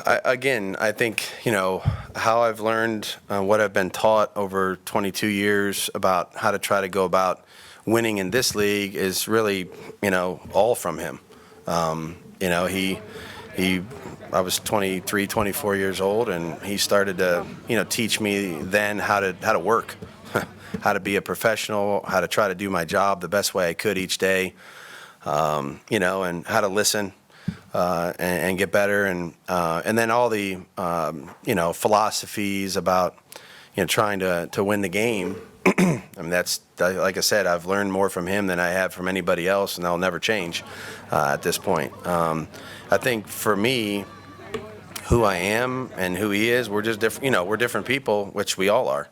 I think, how I've learned what I've been taught over 22 years about how to try to go about winning in this league is really, all from him. I was 23, 24 years old, and he started to, teach me then how to work, how to be a professional, how to try to do my job the best way I could each day, and how to listen. And get better, and then all the philosophies about trying to win the game. I mean, that's like I said, I've learned more from him than I have from anybody else, and that'll never change at this point. I think for me, who I am and who he is, we're just different. We're different people, which we all are.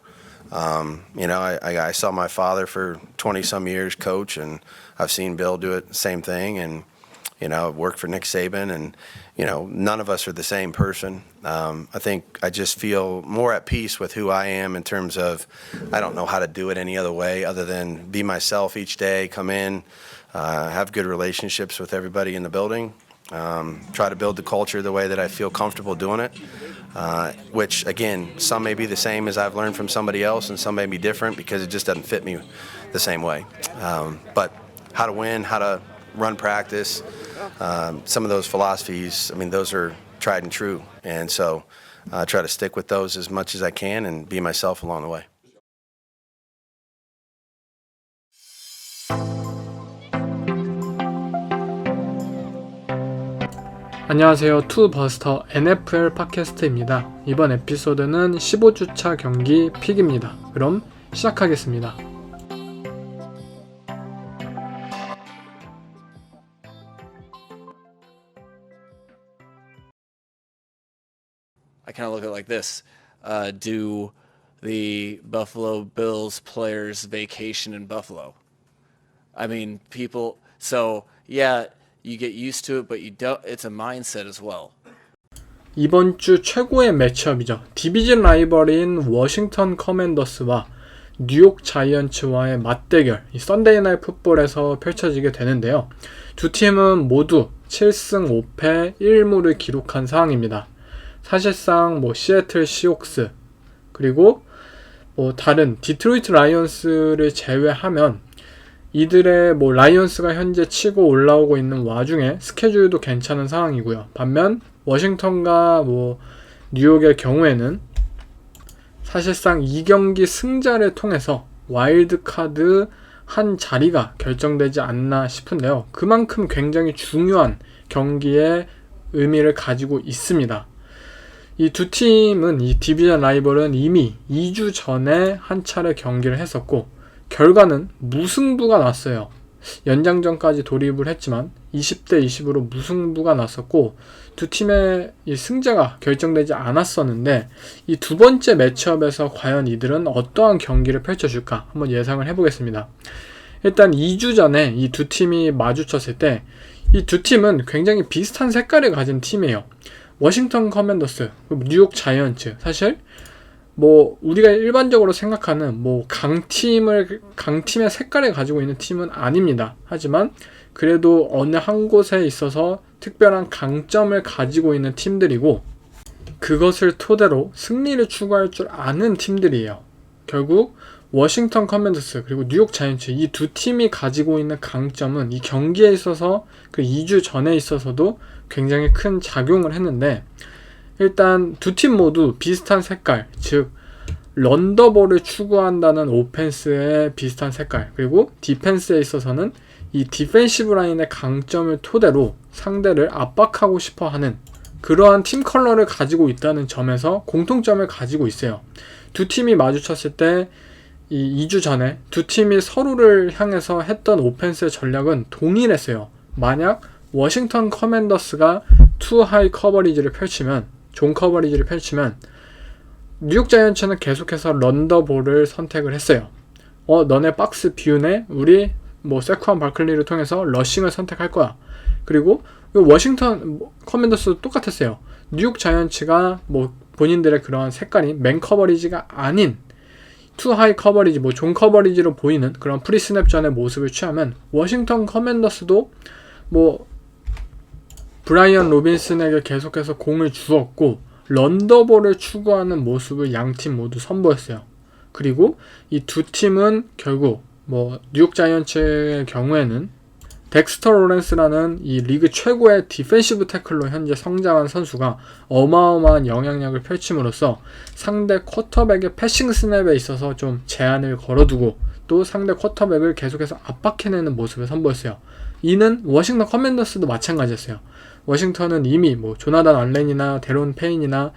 I saw my father for 20 some years coach, and I've seen Bill do it, same thing, and I've worked for Nick Saban, and, none of us are the same person. I think I just feel more at peace with who I am in terms of I don't know how to do it any other way other than be myself each day, come in, have good relationships with everybody in the building, try to build the culture the way that I feel comfortable doing it, which, again, some may be the same as I've learned from somebody else, and some may be different because it just doesn't fit me the same way. But how to win, how to run practice, some of those philosophies, I mean, those are tried and true. And so I try to stick with those as much as I can and be myself along the way. 안녕하세요. 투버스터 NFL 팟캐스트입니다. 이번 에피소드는 15주차 경기 픽입니다. 그럼 시작하겠습니다. I kind of look at it like this. Do the Buffalo Bills players vacation in Buffalo? I mean, people, so yeah, you get used to it, but you don't, it's a mindset as well. 이번 주 최고의 매치업이죠. 디비전 라이벌인 워싱턴 커맨더스와 뉴욕 자이언츠와의 맞대결, 이 썬데이 나잇 풋볼에서 펼쳐지게 되는데요. 두 팀은 모두 7승 5패 1무를 기록한 상황입니다. 사실상 시애틀 시옥스 그리고 다른 디트로이트 라이온스를 제외하면 이들의 라이온스가 현재 치고 올라오고 있는 와중에 스케줄도 괜찮은 상황이고요. 반면 워싱턴과 뉴욕의 경우에는 사실상 2경기 승자를 통해서 와일드카드 한 자리가 결정되지 않나 싶은데요. 그만큼 굉장히 중요한 경기의 의미를 가지고 있습니다. 이 두 팀은, 이 디비전 라이벌은 이미 2주 전에 한 차례 경기를 했었고 결과는 무승부가 났어요. 연장전까지 돌입을 했지만 20대 20으로 무승부가 났었고 두 팀의 이 승자가 결정되지 않았었는데 이 두 번째 매치업에서 과연 이들은 어떠한 경기를 펼쳐줄까 한번 예상을 해보겠습니다. 일단 2주 전에 이 두 팀이 마주쳤을 때 이 두 팀은 굉장히 비슷한 색깔을 가진 팀이에요. 워싱턴 커맨더스, 뉴욕 자이언츠, 사실 우리가 일반적으로 생각하는 강팀의 색깔을 가지고 있는 팀은 아닙니다. 하지만 그래도 어느 한 곳에 있어서 특별한 강점을 가지고 있는 팀들이고 그것을 토대로 승리를 추구할 줄 아는 팀들이에요. 결국 워싱턴 커맨더스 그리고 뉴욕 자이언츠 이 두 팀이 가지고 있는 강점은 이 경기에 있어서 그 2주 전에 있어서도 굉장히 큰 작용을 했는데 일단 두 팀 모두 비슷한 색깔, 즉 런더볼을 추구한다는 오펜스의 비슷한 색깔 그리고 디펜스에 있어서는 이 디펜시브 라인의 강점을 토대로 상대를 압박하고 싶어하는 그러한 팀 컬러를 가지고 있다는 점에서 공통점을 가지고 있어요. 두 팀이 마주쳤을 때 이 2주 전에 두 팀이 서로를 향해서 했던 오펜스의 전략은 동일했어요. 만약 워싱턴 커맨더스가 투 하이 커버리지를 펼치면, 존 커버리지를 펼치면 뉴욕 자이언츠는 계속해서 런더볼을 선택을 했어요. 너네 박스 비우네? 우리 세쿠안 바클리를 통해서 러싱을 선택할 거야. 그리고 워싱턴 커맨더스도 똑같았어요. 뉴욕 자이언츠가 본인들의 그러한 색깔이 맨 커버리지가 아닌 투 하이 커버리지, 존 커버리지로 보이는 그런 프리스냅 전의 모습을 취하면 워싱턴 커맨더스도 브라이언 로빈슨에게 계속해서 공을 주었고 런더볼을 추구하는 모습을 양 팀 모두 선보였어요. 그리고 이 두 팀은 결국 뭐 뉴욕 자이언츠의 경우에는 덱스터 로렌스라는 이 리그 최고의 디펜시브 태클로 현재 성장한 선수가 어마어마한 영향력을 펼침으로써 상대 쿼터백의 패싱 스냅에 있어서 좀 제한을 걸어두고 또 상대 쿼터백을 계속해서 압박해내는 모습을 선보였어요. 이는 워싱턴 커맨더스도 마찬가지였어요. 워싱턴은 이미 뭐 조나단 알렌이나 데론 페인이나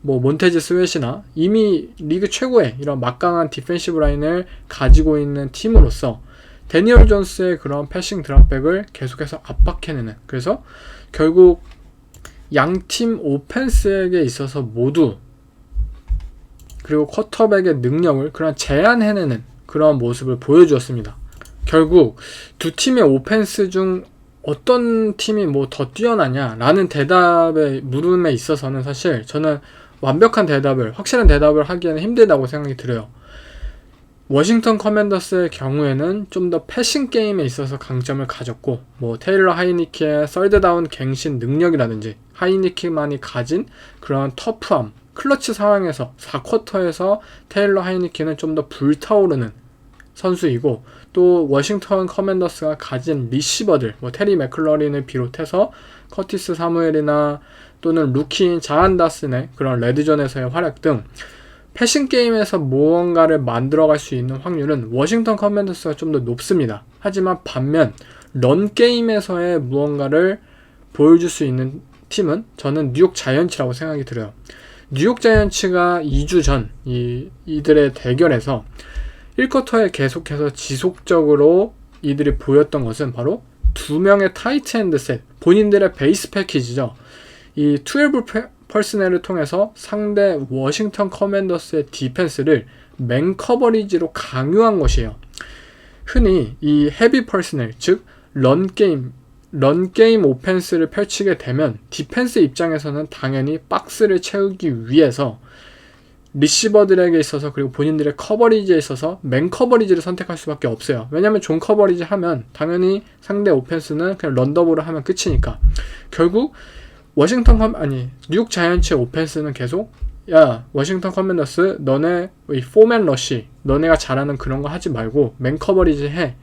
뭐 몬테즈 스웨시나 이미 리그 최고의 이런 막강한 디펜시브 라인을 가지고 있는 팀으로서 데니얼 존스의 그런 패싱 드랍백을 계속해서 압박해내는, 그래서 결국 양팀 오펜스에게 있어서 모두 그리고 쿼터백의 능력을 그런 제한해내는 그런 모습을 보여주었습니다. 결국 두 팀의 오펜스 중 어떤 팀이 뭐 더 뛰어나냐라는 대답의 물음에 있어서는 사실 저는 완벽한 대답을, 확실한 대답을 하기에는 힘들다고 생각이 들어요. 워싱턴 커맨더스의 경우에는 좀 더 패싱 게임에 있어서 강점을 가졌고 뭐 테일러 하이니키의 썰드다운 갱신 능력이라든지 하이니키만이 가진 그런 터프함, 클러치 상황에서 4쿼터에서 테일러 하이니키는 좀 더 불타오르는 선수이고 또 워싱턴 커맨더스가 가진 리시버들 뭐 테리 맥클러린을 비롯해서 커티스 사무엘이나 또는 루키인 자한 다슨의 그런 레드존에서의 활약 등 패싱 게임에서 무언가를 만들어갈 수 있는 확률은 워싱턴 커맨더스가 좀 더 높습니다. 하지만 반면 런 게임에서의 무언가를 보여줄 수 있는 팀은 저는 뉴욕 자이언츠라고 생각이 들어요. 뉴욕 자이언츠가 2주 전 이들의 대결에서 1쿼터에 계속해서 지속적으로 이들이 보였던 것은 바로 두 명의 타이트 엔드 셋, 본인들의 베이스 패키지죠. 이 12 퍼스널을 통해서 상대 워싱턴 커맨더스의 디펜스를 맨 커버리지로 강요한 것이에요. 흔히 이 헤비 퍼스널, 즉 런게임 오펜스를 펼치게 되면 디펜스 입장에서는 당연히 박스를 채우기 위해서 리시버들에게 있어서 그리고 본인들의 커버리지에 있어서 맨 커버리지를 선택할 수밖에 없어요. 왜냐하면 존 커버리지 하면 당연히 상대 오펜스는 그냥 런더볼을 하면 끝이니까. 결국 뉴욕 자이언츠의 오펜스는 계속 야 워싱턴 커맨더스 너네 이 포맨 러쉬 너네가 잘하는 그런 거 하지 말고 맨 커버리지 해.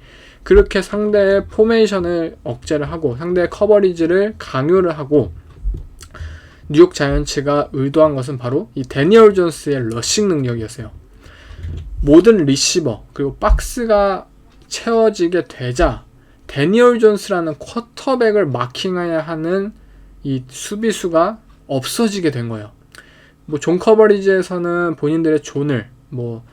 그렇게 상대의 포메이션을 억제를 하고 상대의 커버리지를 강요를 하고 뉴욕 자이언츠가 의도한 것은 바로 이 데니얼 존스의 러싱 능력이었어요. 모든 리시버 그리고 박스가 채워지게 되자 데니얼 존스라는 쿼터백을 마킹해야 하는 이 수비수가 없어지게 된 거예요. 뭐 존 커버리지에서는 본인들의 존을 뭐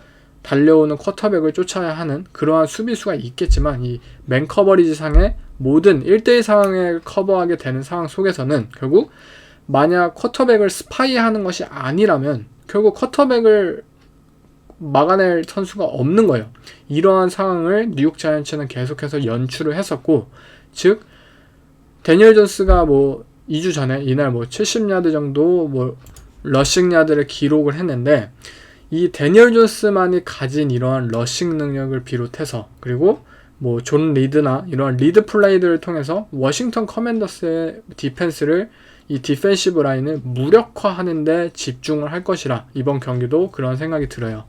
달려오는 쿼터백을 쫓아야 하는 그러한 수비수가 있겠지만 이 맨 커버리지 상의 모든 1대1 상황을 커버하게 되는 상황 속에서는 결국 만약 쿼터백을 스파이하는 것이 아니라면 결국 쿼터백을 막아낼 선수가 없는 거예요. 이러한 상황을 뉴욕 자이언츠는 계속해서 연출을 했었고, 즉 데니얼 존스가 뭐 2주 전에 이날 뭐 70야드 정도 뭐 러싱 야드를 기록을 했는데 이 데니얼 존스만이 가진 이러한 러싱 능력을 비롯해서 그리고 뭐 존 리드나 이러한 리드 플레이들을 통해서 워싱턴 커맨더스의 디펜스를 이 디펜시브 라인을 무력화하는 데 집중을 할 것이라 이번 경기도 그런 생각이 들어요.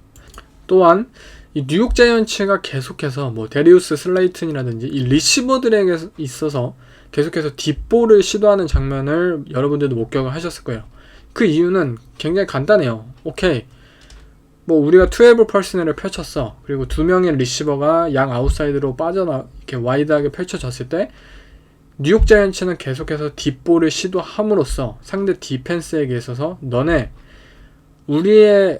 또한 이 뉴욕 자이언츠가 계속해서 뭐 데리우스 슬레이튼이라든지 이 리시버들에게 있어서 계속해서 딥볼을 시도하는 장면을 여러분들도 목격을 하셨을 거예요. 그 이유는 굉장히 간단해요. 오케이, 뭐 우리가 12 퍼스널을 펼쳤어. 그리고 두 명의 리시버가 양 아웃사이드로 이렇게 와이드하게 펼쳐졌을 때 뉴욕 자이언츠는 계속해서 딥볼을 시도함으로써 상대 디펜스에게 있어서 너네 우리의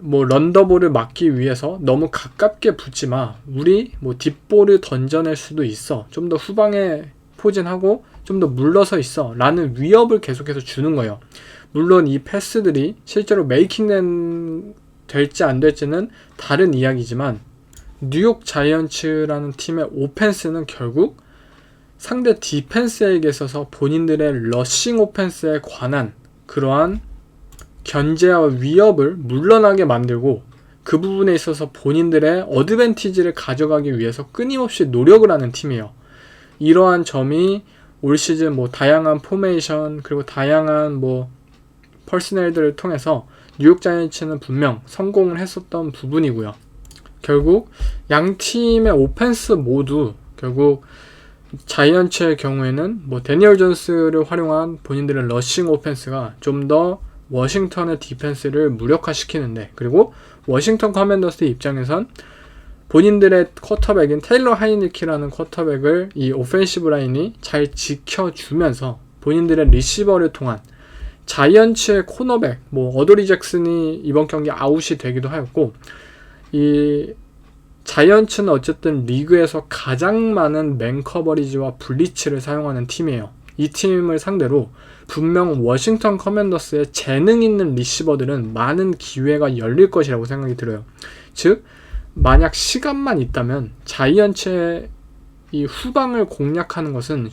뭐 런더볼을 막기 위해서 너무 가깝게 붙지 마. 우리 뭐 딥볼을 던져낼 수도 있어. 좀 더 후방에 포진하고 좀 더 물러서 있어. 라는 위협을 계속해서 주는 거예요. 물론 이 패스들이 실제로 메이킹 될지 안 될지는 다른 이야기지만 뉴욕 자이언츠라는 팀의 오펜스는 결국 상대 디펜스에게 있어서 본인들의 러싱 오펜스에 관한 그러한 견제와 위협을 물러나게 만들고 그 부분에 있어서 본인들의 어드밴티지를 가져가기 위해서 끊임없이 노력을 하는 팀이에요. 이러한 점이 올 시즌 뭐 다양한 포메이션 그리고 다양한 뭐 퍼스널들을 통해서 뉴욕 자이언츠는 분명 성공을 했었던 부분이고요. 결국 양 팀의 오펜스 모두 결국 자이언츠의 경우에는 뭐 데니얼 존스를 활용한 본인들의 러싱 오펜스가 좀 더 워싱턴의 디펜스를 무력화시키는데, 그리고 워싱턴 커맨더스의 입장에선 본인들의 쿼터백인 테일러 하이니키라는 쿼터백을 이 오펜시브 라인이 잘 지켜주면서 본인들의 리시버를 통한 자이언츠의 코너백, 뭐 어도리 잭슨이 이번 경기 아웃이 되기도 하였고, 이 자이언츠는 어쨌든 리그에서 가장 많은 맨 커버리지와 블리츠를 사용하는 팀이에요. 이 팀을 상대로 분명 워싱턴 커맨더스의 재능 있는 리시버들은 많은 기회가 열릴 것이라고 생각이 들어요. 즉 만약 시간만 있다면 자이언츠의 이 후방을 공략하는 것은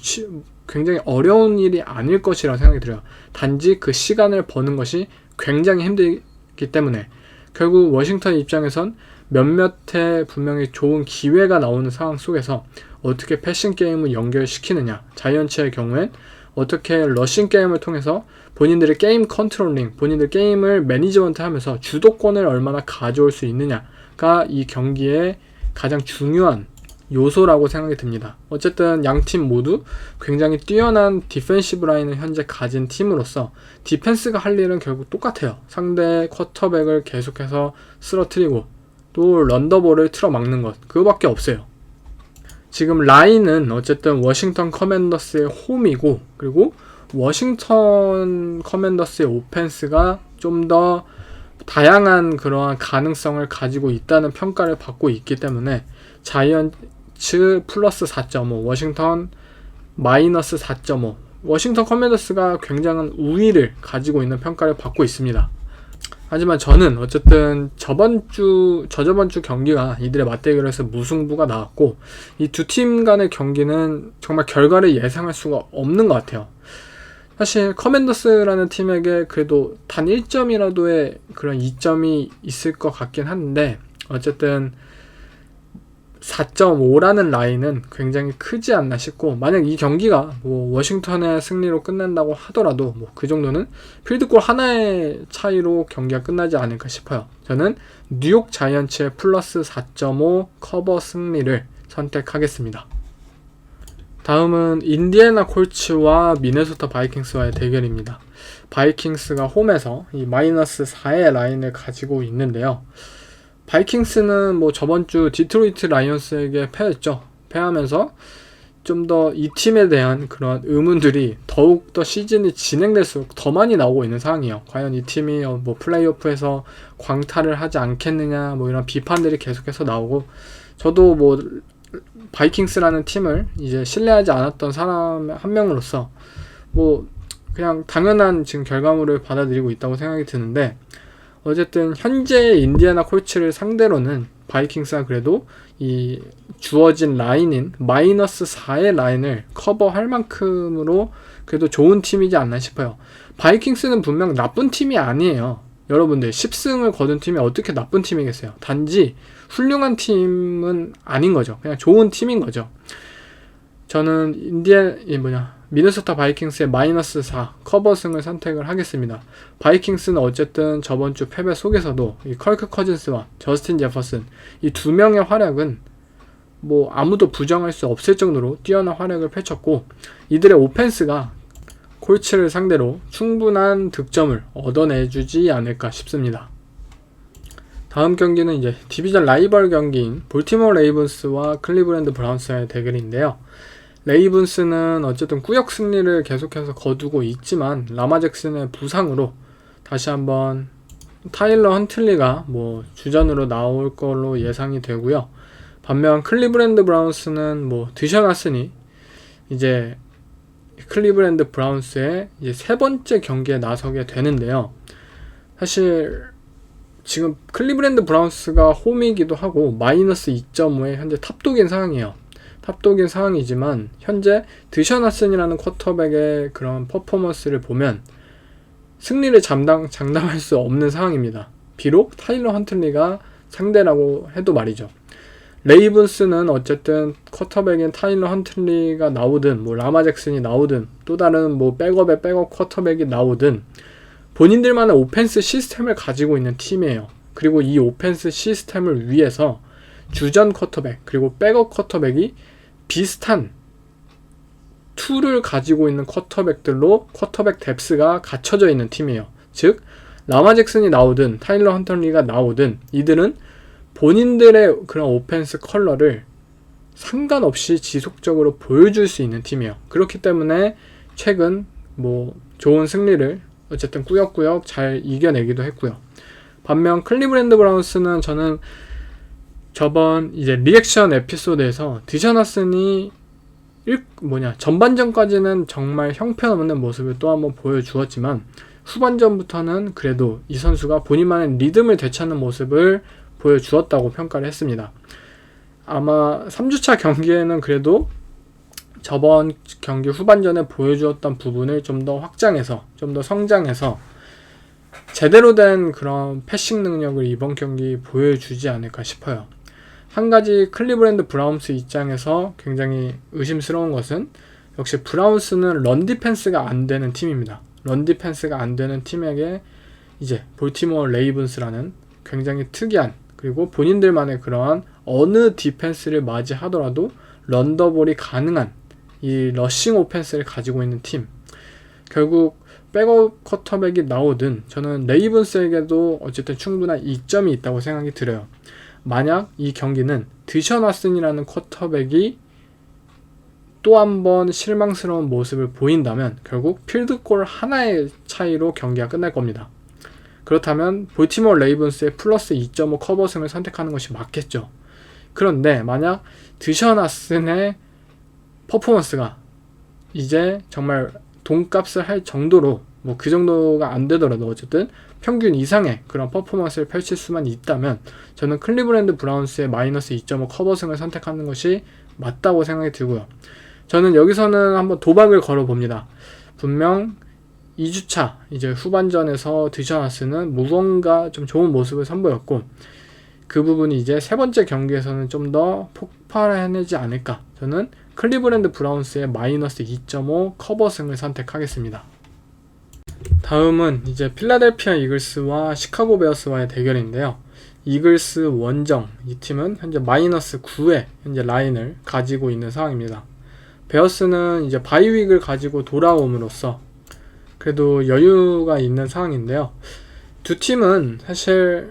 굉장히 어려운 일이 아닐 것이라고 생각이 들어요. 단지 그 시간을 버는 것이 굉장히 힘들기 때문에 결국 워싱턴 입장에선 몇몇의 분명히 좋은 기회가 나오는 상황 속에서 어떻게 패싱 게임을 연결시키느냐, 자이언츠의 경우엔 어떻게 러싱 게임을 통해서 본인들의 게임 컨트롤링, 본인들 게임을 매니지먼트 하면서 주도권을 얼마나 가져올 수 있느냐가 이 경기의 가장 중요한 요소라고 생각이 듭니다. 어쨌든 양 팀 모두 굉장히 뛰어난 디펜시브 라인을 현재 가진 팀으로서 디펜스가 할 일은 결국 똑같아요. 상대 쿼터백을 계속해서 쓰러뜨리고 또 런더볼을 틀어막는 것, 그거밖에 없어요. 지금 라인은 어쨌든 워싱턴 커맨더스의 홈이고, 그리고 워싱턴 커맨더스의 오펜스가 좀 더 다양한 그러한 가능성을 가지고 있다는 평가를 받고 있기 때문에 자이언츠 플러스 4.5, 워싱턴 마이너스 4.5, 워싱턴 커맨더스가 굉장한 우위를 가지고 있는 평가를 받고 있습니다. 하지만 저는 어쨌든 저저번 주 경기가 이들의 맞대결에서 무승부가 나왔고, 이 두 팀 간의 경기는 정말 결과를 예상할 수가 없는 것 같아요. 사실 커맨더스라는 팀에게 그래도 단 1점이라도의 그런 이점이 있을 것 같긴 한데, 어쨌든 4.5라는 라인은 굉장히 크지 않나 싶고, 만약 이 경기가 뭐 워싱턴의 승리로 끝난다고 하더라도 뭐 그 정도는 필드골 하나의 차이로 경기가 끝나지 않을까 싶어요. 저는 뉴욕 자이언츠의 플러스 4.5 커버 승리를 선택하겠습니다. 다음은 인디애나 콜츠와 미네소타 바이킹스와의 대결입니다. 바이킹스가 홈에서 이 마이너스 4의 라인을 가지고 있는데요. 바이킹스는 뭐 저번 주 디트로이트 라이온스에게 패했죠. 패하면서 좀 더 이 팀에 대한 그런 의문들이 더욱더 시즌이 진행될수록 더 많이 나오고 있는 상황이에요. 과연 이 팀이 뭐 플레이오프에서 광탈을 하지 않겠느냐, 뭐 이런 비판들이 계속해서 나오고, 저도 뭐 바이킹스라는 팀을 이제 신뢰하지 않았던 사람 한 명으로서 뭐 그냥 당연한 지금 결과물을 받아들이고 있다고 생각이 드는데, 어쨌든 현재 인디애나 콜츠를 상대로는 바이킹스가 그래도 이 주어진 라인인 마이너스 4의 라인을 커버할 만큼으로 그래도 좋은 팀이지 않나 싶어요. 바이킹스는 분명 나쁜 팀이 아니에요. 여러분들 10승을 거둔 팀이 어떻게 나쁜 팀이겠어요. 단지 훌륭한 팀은 아닌 거죠. 그냥 좋은 팀인 거죠. 저는 미네소타 바이킹스의 마이너스 4 커버승을 선택을 하겠습니다. 바이킹스는 어쨌든 저번 주 패배 속에서도 이 컬크 커즌스와 저스틴 제퍼슨, 이 두 명의 활약은 뭐 아무도 부정할 수 없을 정도로 뛰어난 활약을 펼쳤고, 이들의 오펜스가 콜츠를 상대로 충분한 득점을 얻어내주지 않을까 싶습니다. 다음 경기는 이제 디비전 라이벌 경기인 볼티모어 레이븐스와 클리브랜드 브라운스의 대결인데요. 레이븐스는 어쨌든 꾸역 승리를 계속해서 거두고 있지만 라마 잭슨의 부상으로 다시 한번 타일러 헌틀리가 뭐 주전으로 나올 걸로 예상이 되고요. 반면 클리브랜드 브라운스는 뭐 드셔놨으니 이제 클리브랜드 브라운스의 이제 세 번째 경기에 나서게 되는데요. 사실 지금 클리브랜드 브라운스가 홈이기도 하고 마이너스 2.5의 현재 탑독인 상황이에요. 탑독인 상황이지만 현재 드셔나슨이라는 쿼터백의 그런 퍼포먼스를 보면 승리를 장담할 수 없는 상황입니다. 비록 타일러 헌틀리가 상대라고 해도 말이죠. 레이븐스는 어쨌든 쿼터백인 타일러 헌틀리가 나오든 뭐 라마 잭슨이 나오든 또 다른 뭐 백업의 백업 쿼터백이 나오든 본인들만의 오펜스 시스템을 가지고 있는 팀이에요. 그리고 이 오펜스 시스템을 위해서 주전 쿼터백 그리고 백업 쿼터백이 비슷한 툴을 가지고 있는 쿼터백들로 쿼터백 뎁스가 갖춰져 있는 팀이에요. 즉 라마 잭슨이 나오든 타일러 헌터리가 나오든 이들은 본인들의 그런 오펜스 컬러를 상관없이 지속적으로 보여줄 수 있는 팀이에요. 그렇기 때문에 최근 뭐 좋은 승리를 어쨌든 꾸역꾸역 잘 이겨내기도 했고요. 반면 클리브랜드 브라운스는 저는 저번 이제 리액션 에피소드에서 드션 왓슨이 전반전까지는 정말 형편없는 모습을 또 한번 보여주었지만 후반전부터는 그래도 이 선수가 본인만의 리듬을 되찾는 모습을 보여주었다고 평가를 했습니다. 아마 3주차 경기에는 그래도 저번 경기 후반전에 보여주었던 부분을 좀 더 확장해서 좀 더 성장해서 제대로 된 그런 패싱 능력을 이번 경기 보여주지 않을까 싶어요. 한 가지 클리브랜드 브라운스 입장에서 굉장히 의심스러운 것은 역시 브라운스는 런 디펜스가 안 되는 팀입니다. 런 디펜스가 안 되는 팀에게 이제 볼티모어 레이븐스라는 굉장히 특이한 그리고 본인들만의 그러한 어느 디펜스를 맞이하더라도 런더볼이 가능한 이 러싱 오펜스를 가지고 있는 팀. 결국 백업 쿼터백이 나오든 저는 레이븐스에게도 어쨌든 충분한 이점이 있다고 생각이 들어요. 만약 이 경기는 드션 왓슨이라는 쿼터백이 또 한 번 실망스러운 모습을 보인다면 결국 필드골 하나의 차이로 경기가 끝날 겁니다. 그렇다면 볼티모어 레이븐스의 플러스 2.5 커버승을 선택하는 것이 맞겠죠. 그런데 만약 드션 왓슨의 퍼포먼스가 이제 정말 돈값을 할 정도로 뭐 그 정도가 안 되더라도 어쨌든 평균 이상의 그런 퍼포먼스를 펼칠 수만 있다면 저는 클리브랜드 브라운스의 마이너스 2.5 커버승을 선택하는 것이 맞다고 생각이 들고요. 저는 여기서는 한번 도박을 걸어봅니다. 분명 2주차 이제 후반전에서 드션 왓슨은 무언가 좀 좋은 모습을 선보였고 그 부분이 이제 세 번째 경기에서는 좀 더 폭발해내지 않을까. 저는 클리브랜드 브라운스의 마이너스 2.5 커버승을 선택하겠습니다. 다음은 이제 필라델피아 이글스와 시카고 베어스와의 대결인데요. 이글스 원정 이 팀은 현재 마이너스 9의 현재 라인을 가지고 있는 상황입니다. 베어스는 이제 바이윅을 가지고 돌아옴으로써 그래도 여유가 있는 상황인데요. 두 팀은 사실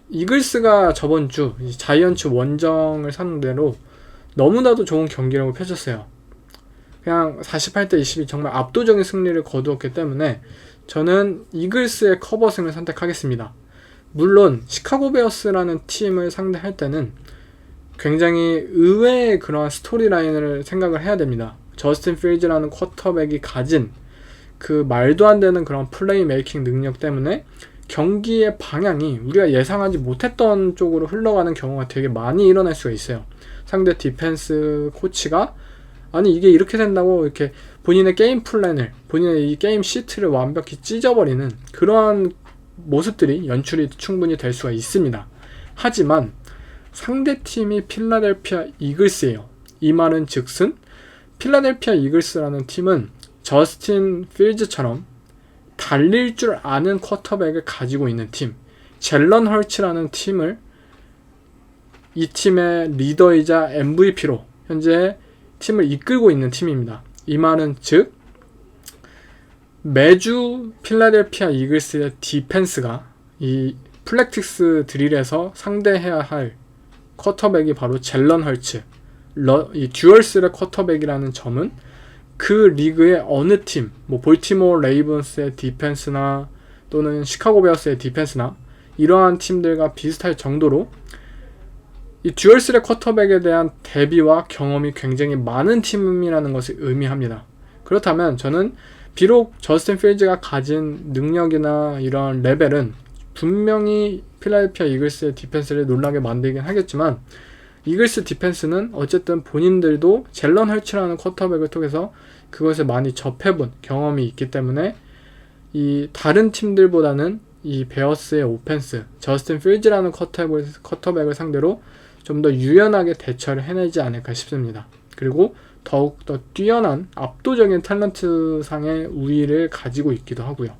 이글스가 저번 주 자이언츠 원정을 상대로 너무나도 좋은 경기력을 펼쳤어요. 그냥 48대 22 정말 압도적인 승리를 거두었기 때문에 저는 이글스의 커버승을 선택하겠습니다. 물론 시카고 베어스라는 팀을 상대할 때는 굉장히 의외의 그런 스토리라인을 생각을 해야 됩니다. 저스틴 필즈라는 쿼터백이 가진 그 말도 안 되는 그런 플레이 메이킹 능력 때문에 경기의 방향이 우리가 예상하지 못했던 쪽으로 흘러가는 경우가 되게 많이 일어날 수가 있어요. 상대 디펜스 코치가 아니 이게 이렇게 된다고 이렇게 본인의 게임 플랜을 본인의 이 게임 시트를 완벽히 찢어버리는 그러한 모습들이 연출이 충분히 될 수가 있습니다. 하지만 상대팀이 필라델피아 이글스예요. 이 말은 즉슨 필라델피아 이글스라는 팀은 저스틴 필즈처럼 달릴 줄 아는 쿼터백을 가지고 있는 팀, 젤런 헐츠라는 팀을 이 팀의 리더이자 MVP로 현재 팀을 이끌고 있는 팀입니다. 이 말은 즉 매주 필라델피아 이글스의 디펜스가 이 플렉틱스 드릴에서 상대해야 할 쿼터백이 바로 젤런 헐츠, 이 듀얼스의 쿼터백이라는 점은 그 리그의 어느 팀, 뭐 볼티모어 레이븐스의 디펜스나 또는 시카고 베어스의 디펜스나 이러한 팀들과 비슷할 정도로 이 듀얼스의 쿼터백에 대한 대비와 경험이 굉장히 많은 팀이라는 것을 의미합니다. 그렇다면 저는 비록 저스틴 필즈가 가진 능력이나 이런 레벨은 분명히 필라델피아 이글스의 디펜스를 놀라게 만들긴 하겠지만 이글스 디펜스는 어쨌든 본인들도 젤런 헐츠라는 쿼터백을 통해서 그것을 많이 접해본 경험이 있기 때문에 이 다른 팀들보다는 이 베어스의 오펜스, 저스틴 필즈라는 쿼터백을 상대로 좀 더 유연하게 대처를 해내지 않을까 싶습니다. 그리고 더욱더 뛰어난 압도적인 탤런트상의 우위를 가지고 있기도 하고요.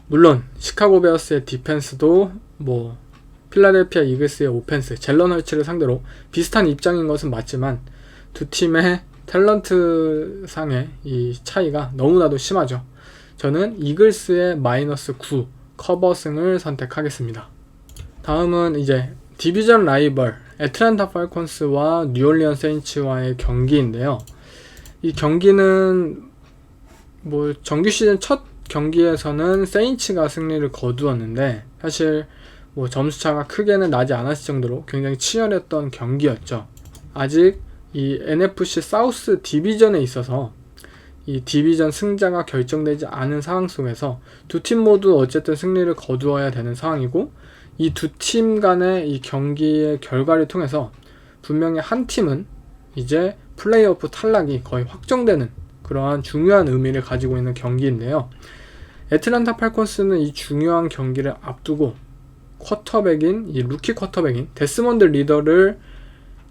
물론 시카고 베어스의 디펜스도 뭐 필라델피아 이글스의 오펜스, 젤런 헐츠를 상대로 비슷한 입장인 것은 맞지만 두 팀의 탤런트상의 이 차이가 너무나도 심하죠. 저는 이글스의 -9 커버승을 선택하겠습니다. 다음은 이제 디비전 라이벌 애틀랜타 팔콘스와 뉴올리언 세인츠와의 경기인데요. 이 경기는 뭐 정규 시즌 첫 경기에서는 세인츠가 승리를 거두었는데 사실 뭐 점수차가 크게는 나지 않았을 정도로 굉장히 치열했던 경기였죠. 아직 이 NFC 사우스 디비전에 있어서 이 디비전 승자가 결정되지 않은 상황 속에서 두 팀 모두 어쨌든 승리를 거두어야 되는 상황이고, 이 두 팀 간의 이 경기의 결과를 통해서 분명히 한 팀은 이제 플레이오프 탈락이 거의 확정되는 그러한 중요한 의미를 가지고 있는 경기인데요. 애틀랜타 팔콘스는 이 중요한 경기를 앞두고 이 루키 쿼터백인 데스먼드 리더를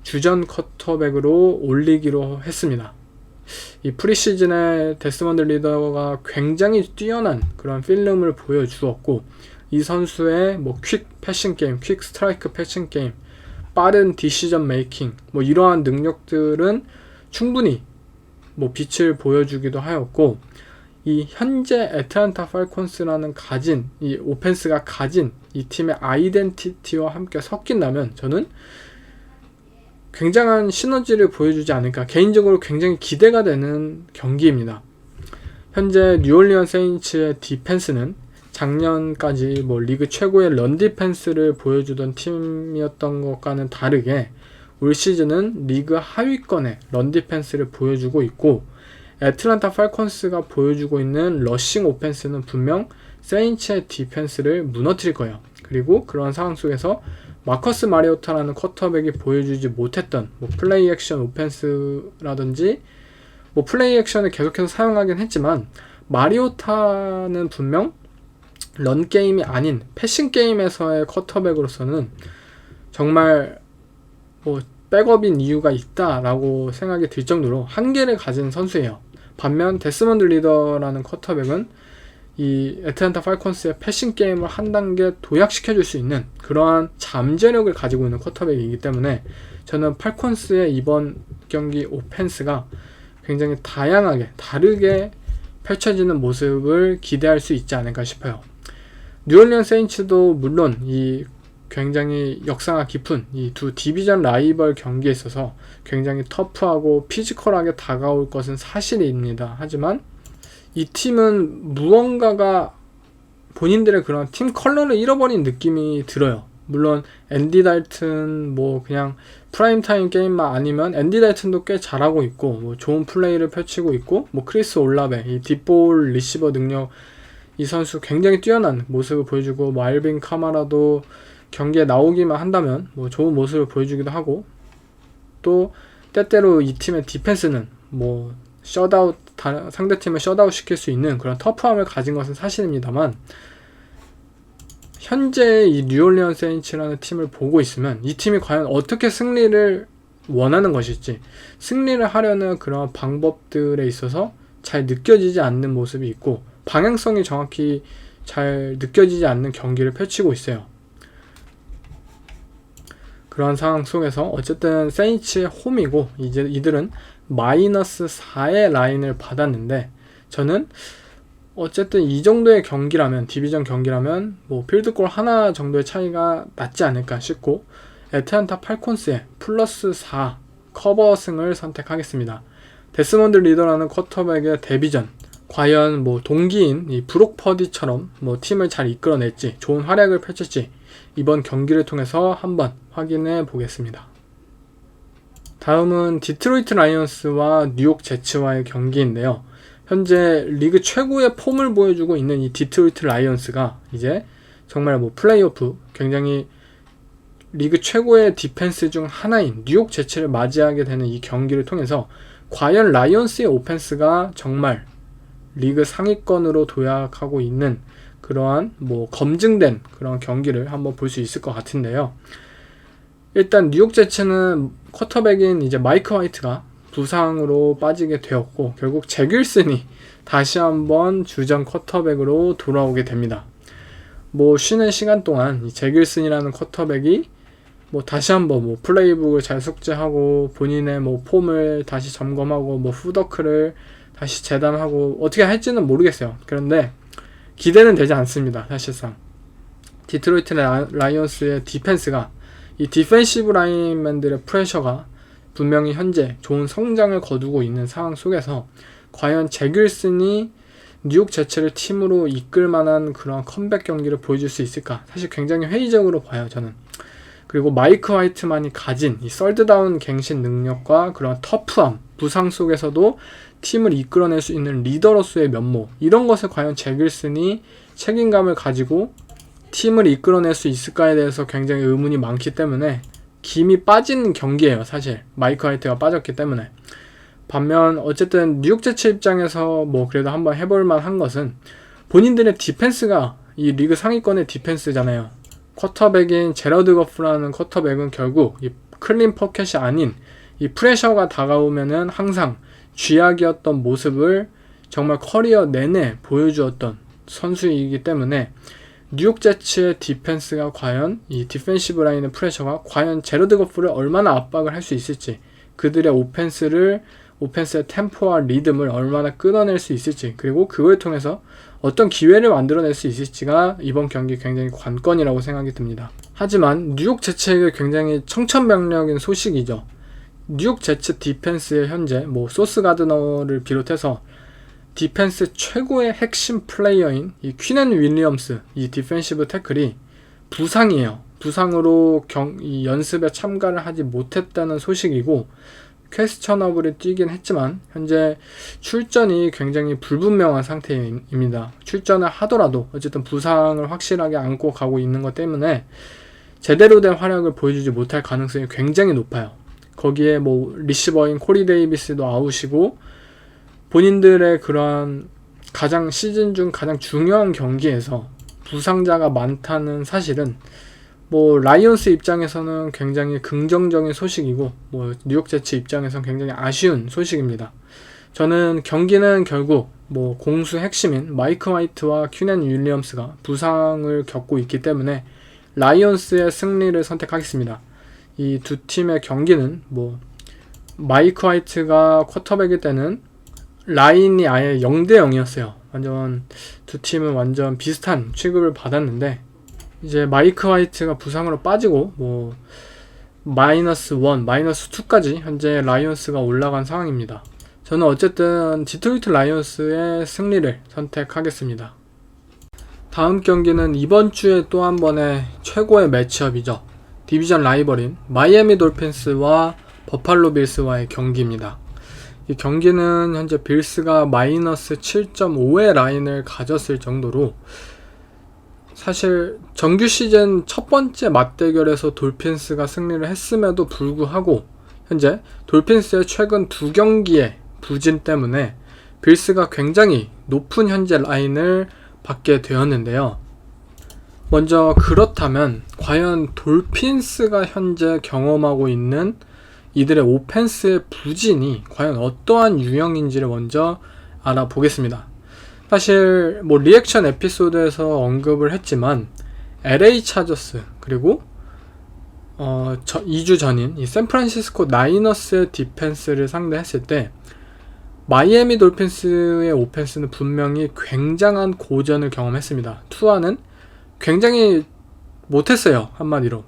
주전 쿼터백으로 올리기로 했습니다. 이 프리시즌에 데스먼드 리더가 굉장히 뛰어난 그런 필름을 보여주었고, 이 선수의 뭐 퀵 패싱 게임, 퀵 스트라이크 패싱 게임, 빠른 디시전 메이킹, 뭐 이러한 능력들은 충분히 뭐 빛을 보여주기도 하였고, 이 현재 애틀랜타 팔콘스라는 이 오펜스가 가진 이 팀의 아이덴티티와 함께 섞인다면 저는 굉장한 시너지를 보여주지 않을까, 개인적으로 굉장히 기대가 되는 경기입니다. 현재 뉴올리언 세인츠의 디펜스는 작년까지 뭐 리그 최고의 런 디펜스를 보여주던 팀이었던 것과는 다르게 올 시즌은 리그 하위권의 런 디펜스를 보여주고 있고, 애틀랜타 팔콘스가 보여주고 있는 러싱 오펜스는 분명 세인츠의 디펜스를 무너뜨릴 거예요. 그리고 그런 상황 속에서 마커스 마리오타라는 쿼터백이 보여주지 못했던 뭐 플레이 액션 오펜스라든지, 뭐 플레이 액션을 계속해서 사용하긴 했지만 마리오타는 분명 런 게임이 아닌 패싱 게임에서의 쿼터백으로서는 정말 뭐 백업인 이유가 있다라고 생각이 들 정도로 한계를 가진 선수예요. 반면 데스먼드 리더라는 쿼터백은 이 애틀랜타 팔콘스의 패싱 게임을 한 단계 도약시켜줄 수 있는 그러한 잠재력을 가지고 있는 쿼터백이기 때문에 저는 팔콘스의 이번 경기 오펜스가 굉장히 다양하게 다르게 펼쳐지는 모습을 기대할 수 있지 않을까 싶어요. 뉴올리언 세인츠도 물론 이 굉장히 역사가 깊은 이 두 디비전 라이벌 경기에 있어서 굉장히 터프하고 피지컬하게 다가올 것은 사실입니다. 하지만 이 팀은 무언가가 본인들의 그런 팀 컬러를 잃어버린 느낌이 들어요. 물론 앤디 달튼 뭐 그냥 프라임타임 게임만 아니면 앤디 달튼도 꽤 잘하고 있고 뭐 좋은 플레이를 펼치고 있고, 뭐 크리스 올라베 이 딥볼 리시버 능력, 이 선수 굉장히 뛰어난 모습을 보여주고, 뭐 알빈 카마라도 경기에 나오기만 한다면 뭐 좋은 모습을 보여주기도 하고, 또 때때로 이 팀의 디펜스는 뭐 상대팀을 셧아웃 시킬 수 있는 그런 터프함을 가진 것은 사실입니다만, 현재 이 뉴올리언 세인츠라는 팀을 보고 있으면 이 팀이 과연 어떻게 승리를 원하는 것일지, 승리를 하려는 그런 방법들에 있어서 잘 느껴지지 않는 모습이 있고, 방향성이 정확히 잘 느껴지지 않는 경기를 펼치고 있어요. 그런 상황 속에서 어쨌든 세인츠의 홈이고, 이제 이들은 -4의 라인을 받았는데, 저는 어쨌든 이 정도의 경기라면, 디비전 경기라면 뭐 필드골 하나 정도의 차이가 났지 않을까 싶고, 애틀랜타 팔콘스의 +4 커버승을 선택하겠습니다. 데스먼드 리더라는 쿼터백의 데뷔전, 과연 뭐 동기인 이 브록 퍼디처럼 뭐 팀을 잘 이끌어낼지, 좋은 활약을 펼칠지 이번 경기를 통해서 한번 확인해 보겠습니다. 다음은 디트로이트 라이온스와 뉴욕 제츠와의 경기인데요. 현재 리그 최고의 폼을 보여주고 있는 이 디트로이트 라이온스가 이제 정말 뭐 플레이오프, 굉장히 리그 최고의 디펜스 중 하나인 뉴욕 제츠를 맞이하게 되는 이 경기를 통해서 과연 라이온스의 오펜스가 정말 리그 상위권으로 도약하고 있는 그러한 뭐 검증된 그런 경기를 한번 볼 수 있을 것 같은데요. 일단 뉴욕 제츠는 쿼터백인 이제 마이크 화이트가 부상으로 빠지게 되었고 결국 잭 윌슨이 다시 한번 주전 쿼터백으로 돌아오게 됩니다. 뭐 쉬는 시간 동안 이 잭 윌슨이라는 쿼터백이 뭐 다시 한번 뭐 플레이북을 잘 숙지하고 본인의 뭐 폼을 다시 점검하고 뭐 후더크를 다시 재단하고 어떻게 할지는 모르겠어요. 그런데 기대는 되지 않습니다. 사실상 디트로이트 라이온스의 디펜스가 이 디펜시브 라인맨들의 프레셔가 분명히 현재 좋은 성장을 거두고 있는 상황 속에서 과연 잭 윌슨이 뉴욕 제츠를 팀으로 이끌 만한 그런 컴백 경기를 보여줄 수 있을까? 사실 굉장히 회의적으로 봐요, 저는. 그리고 마이크 화이트만이 가진 이 썰드다운 갱신 능력과 그런 터프함, 부상 속에서도 팀을 이끌어낼 수 있는 리더로서의 면모, 이런 것을 과연 잭 윌슨이 책임감을 가지고 팀을 이끌어낼 수 있을까에 대해서 굉장히 의문이 많기 때문에 김이 빠진 경기예요, 사실. 마이크 화이트가 빠졌기 때문에. 반면 어쨌든 뉴욕 제츠 입장에서 뭐 그래도 한번 해볼 만한 것은 본인들의 디펜스가 이 리그 상위권의 디펜스잖아요. 쿼터백인 제러드 거프라는 쿼터백은 결국 이 클린 포켓이 아닌 이 프레셔가 다가오면은 항상 쥐약이었던 모습을 정말 커리어 내내 보여주었던 선수이기 때문에 뉴욕 제츠의 디펜스가 과연 이 디펜시브 라인의 프레셔가 과연 제러드 거프를 얼마나 압박을 할 수 있을지, 그들의 오펜스의 템포와 리듬을 얼마나 끊어낼 수 있을지, 그리고 그걸 통해서 어떤 기회를 만들어낼 수 있을지가 이번 경기 굉장히 관건이라고 생각이 듭니다. 하지만 뉴욕 제츠에게 굉장히 청천벽력인 소식이죠. 뉴욕 제츠 디펜스의 현재 뭐 소스 가드너를 비롯해서 디펜스 최고의 핵심 플레이어인 이 퀸앤 윌리엄스, 이 디펜시브 태클이 부상이에요. 부상으로 이 연습에 참가를 하지 못했다는 소식이고 퀘스천어블이 뛰긴 했지만 현재 출전이 굉장히 불분명한 상태입니다. 출전을 하더라도 어쨌든 부상을 확실하게 안고 가고 있는 것 때문에 제대로 된 활약을 보여주지 못할 가능성이 굉장히 높아요. 거기에 뭐 리시버인 코리 데이비스도 아웃이고 본인들의 그러한 시즌 중 가장 중요한 경기에서 부상자가 많다는 사실은 뭐 라이온스 입장에서는 굉장히 긍정적인 소식이고 뭐 뉴욕 제츠 입장에서는 굉장히 아쉬운 소식입니다. 저는 경기는 결국 뭐 공수 핵심인 마이크 화이트와 퀸앤 윌리엄스가 부상을 겪고 있기 때문에 라이온스의 승리를 선택하겠습니다. 이 두 팀의 경기는 뭐 마이크 화이트가 쿼터백일 때는 라인이 아예 0대 0이었어요. 완전 두 팀은 완전 비슷한 취급을 받았는데 이제 마이크 화이트가 부상으로 빠지고 뭐 -1, -2까지 현재 라이온스가 올라간 상황입니다. 저는 어쨌든 디트로이트 라이온스의 승리를 선택하겠습니다. 다음 경기는 이번 주에 또 한 번의 최고의 매치업이죠. 디비전 라이벌인 마이애미 돌핀스와 버팔로 빌스와의 경기입니다. 이 경기는 현재 빌스가 -7.5의 라인을 가졌을 정도로 사실 정규 시즌 첫 번째 맞대결에서 돌핀스가 승리를 했음에도 불구하고 현재 돌핀스의 최근 두 경기의 부진 때문에 빌스가 굉장히 높은 현재 라인을 받게 되었는데요. 먼저 그렇다면 과연 돌핀스가 현재 경험하고 있는 이들의 오펜스의 부진이 과연 어떠한 유형인지를 먼저 알아보겠습니다. 사실 뭐 리액션 에피소드에서 언급을 했지만 LA 차저스 그리고 2주 전인 이 샌프란시스코 나이너스의 디펜스를 상대했을 때 마이애미 돌핀스의 오펜스는 분명히 굉장한 고전을 경험했습니다. 투아는 굉장히 못했어요, 한마디로.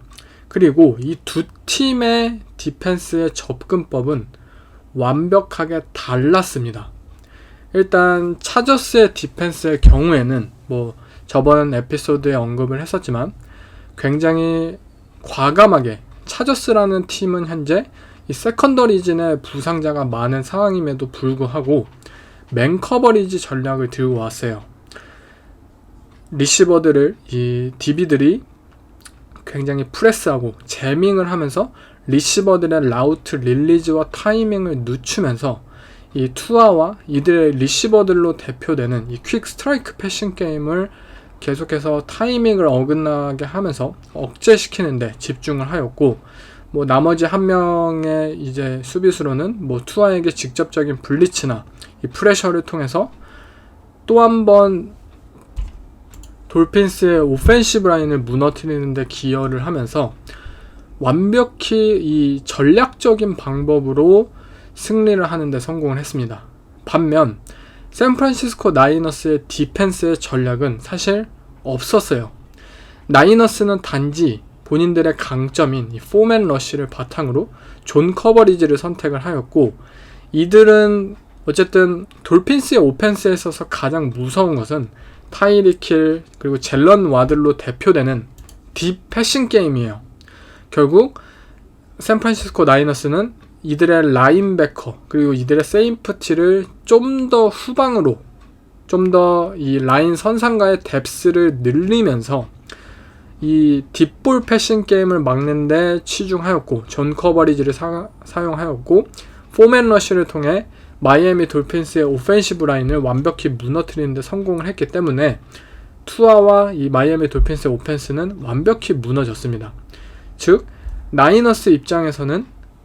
그리고 이 두 팀의 디펜스의 접근법은 완벽하게 달랐습니다. 일단 차저스의 디펜스의 경우에는 뭐 저번 에피소드에 언급을 했었지만 굉장히 과감하게 차저스라는 팀은 현재 이 세컨더리진의 부상자가 많은 상황임에도 불구하고 맨 커버리지 전략을 들고 왔어요. 리시버들을 이 DB들이 굉장히 프레스하고 재밍을 하면서 리시버들의 라우트 릴리즈와 타이밍을 늦추면서 이 투아와 이들의 리시버들로 대표되는 이 퀵 스트라이크 패싱 게임을 계속해서 타이밍을 어긋나게 하면서 억제시키는데 집중을 하였고, 뭐 나머지 한 명의 이제 수비수로는 뭐 투아에게 직접적인 블리츠나 이 프레셔를 통해서 또 한 번 돌핀스의 오펜시브 라인을 무너뜨리는데 기여를 하면서 완벽히 이 전략적인 방법으로 승리를 하는데 성공을 했습니다. 반면 샌프란시스코 나이너스의 디펜스의 전략은 사실 없었어요. 나이너스는 단지 본인들의 강점인 이 포맨 러쉬를 바탕으로 존 커버리지를 선택을 하였고, 이들은 어쨌든 돌핀스의 오펜스에 있어서 가장 무서운 것은 타이릭 힐 그리고 젤런 와들로 대표되는 딥 패싱 게임이에요. 결국 샌프란시스코 나이너스는 이들의 라인베커 그리고 이들의 세이프티를 좀 더 후방으로, 좀 더 이 라인 선상과의 뎁스를 늘리면서 이 딥볼 패싱 게임을 막는데 치중하였고, 존 커버리지를 사용하였고, 포맨 러쉬를 통해 마이애미 돌핀스의 오펜시브 라인을 완벽히 무너뜨리는 데 성공을 했기 때문에 투아와 이 마이애미 돌핀스의 오펜스는 완벽히 무너졌습니다. 즉 나이너스 입장에서는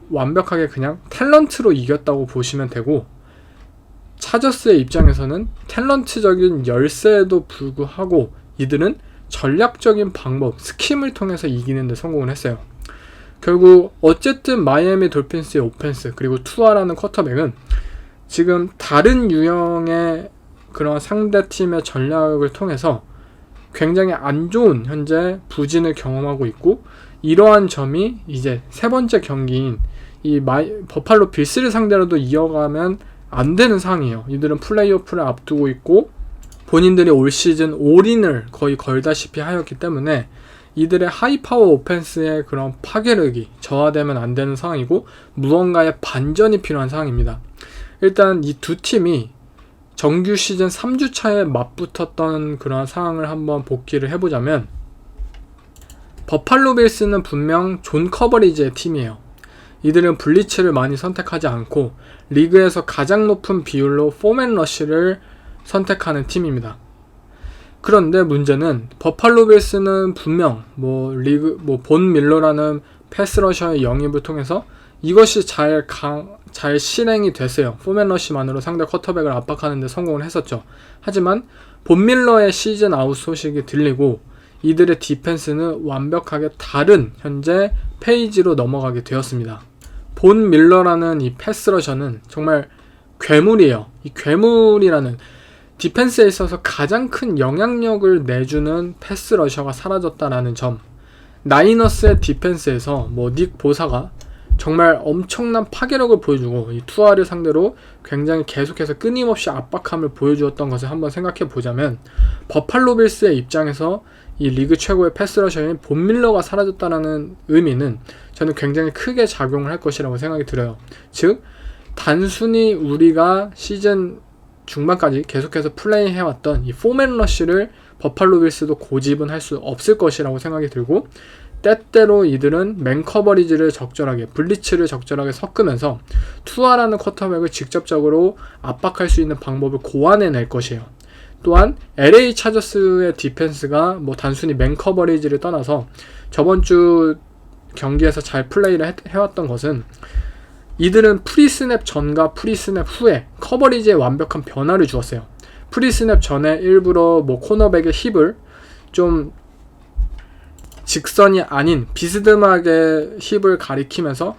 완벽하게 그냥 탤런트로 이겼다고 보시면 되고, 차저스의 입장에서는 탤런트적인 열세에도 불구하고 이들은 전략적인 방법, 스킴을 통해서 이기는 데 성공을 했어요. 결국 어쨌든 마이애미 돌핀스의 오펜스 그리고 투아라는 쿼터백은 지금 다른 유형의 그런 상대팀의 전략을 통해서 굉장히 안 좋은 현재 부진을 경험하고 있고, 이러한 점이 이제 세 번째 경기인 이 버팔로 빌스를 상대로도 이어가면 안 되는 상황이에요. 이들은 플레이오프를 앞두고 있고 본인들이 올 시즌 올인을 거의 걸다시피 하였기 때문에 이들의 하이파워 오펜스의 그런 파괴력이 저하되면 안 되는 상황이고, 무언가의 반전이 필요한 상황입니다. 일단 이 두 팀이 정규 시즌 3주차에 맞붙었던 그런 상황을 한번 복기를 해보자면, 버팔로 빌스는 분명 존 커버리지의 팀이에요. 이들은 블리츠를 많이 선택하지 않고 리그에서 가장 높은 비율로 포맨 러쉬를 선택하는 팀입니다. 그런데 문제는 버팔로 빌스는 분명 본 밀러라는 패스 러셔의 영입을 통해서 이것이 잘 실행이 됐어요. 포맨 러쉬만으로 상대 쿼터백을 압박하는 데 성공을 했었죠. 하지만 본 밀러의 시즌 아웃 소식이 들리고 이들의 디펜스는 완벽하게 다른 현재 페이지로 넘어가게 되었습니다. 본 밀러라는 이 패스 러셔는 정말 괴물이에요. 이 괴물이라는 디펜스에 있어서 가장 큰 영향력을 내주는 패스 러셔가 사라졌다라는 점, 나이너스의 디펜스에서 닉 보사가 정말 엄청난 파괴력을 보여주고 이 투아를 상대로 굉장히 계속해서 끊임없이 압박함을 보여주었던 것을 한번 생각해 보자면, 버팔로 빌스의 입장에서 이 리그 최고의 패스러셔인 본 밀러가 사라졌다는 의미는 저는 굉장히 크게 작용을 할 것이라고 생각이 들어요. 즉 단순히 우리가 시즌 중반까지 계속해서 플레이해왔던 이 포맨 러쉬를 버팔로 빌스도 고집은 할 수 없을 것이라고 생각이 들고, 때때로 이들은 맨 커버리지를 적절하게, 블리츠를 적절하게 섞으면서 투아라는 쿼터백을 직접적으로 압박할 수 있는 방법을 고안해낼 것이에요. 또한 LA 차저스의 디펜스가 단순히 맨 커버리지를 떠나서 저번 주 경기에서 잘 플레이를 해왔던 것은, 이들은 프리스냅 전과 프리스냅 후에 커버리지에 완벽한 변화를 주었어요. 프리스냅 전에 일부러 코너백의 힙을 좀 직선이 아닌 비스듬하게 힙을 가리키면서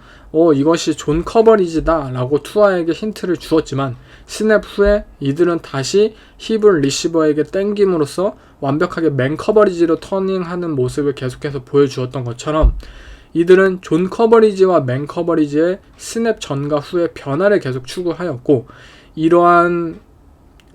이것이 존 커버리지다 라고 투아에게 힌트를 주었지만, 스냅 후에 이들은 다시 힙을 리시버에게 땡김으로써 완벽하게 맨 커버리지로 터닝하는 모습을 계속해서 보여주었던 것처럼, 이들은 존 커버리지와 맨 커버리지의 스냅 전과 후의 변화를 계속 추구하였고, 이러한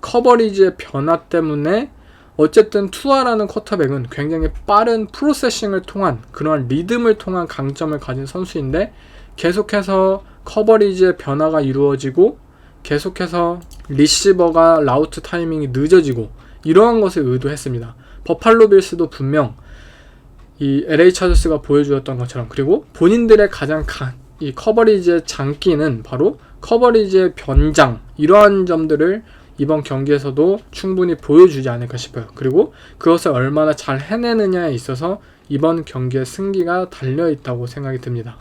커버리지의 변화 때문에 어쨌든 투아라는 쿼터백은 굉장히 빠른 프로세싱을 통한 그러한 리듬을 통한 강점을 가진 선수인데, 계속해서 커버리지의 변화가 이루어지고 계속해서 리시버가 라우트 타이밍이 늦어지고 이러한 것을 의도했습니다. 버팔로 빌스도 분명 이 LA 차저스가 보여주었던 것처럼, 그리고 본인들의 가장 이 커버리지의 장기는 바로 커버리지의 변장, 이러한 점들을 이번 경기에서도 충분히 보여주지 않을까 싶어요. 그리고 그것을 얼마나 잘 해내느냐에 있어서 이번 경기의 승기가 달려있다고 생각이 듭니다.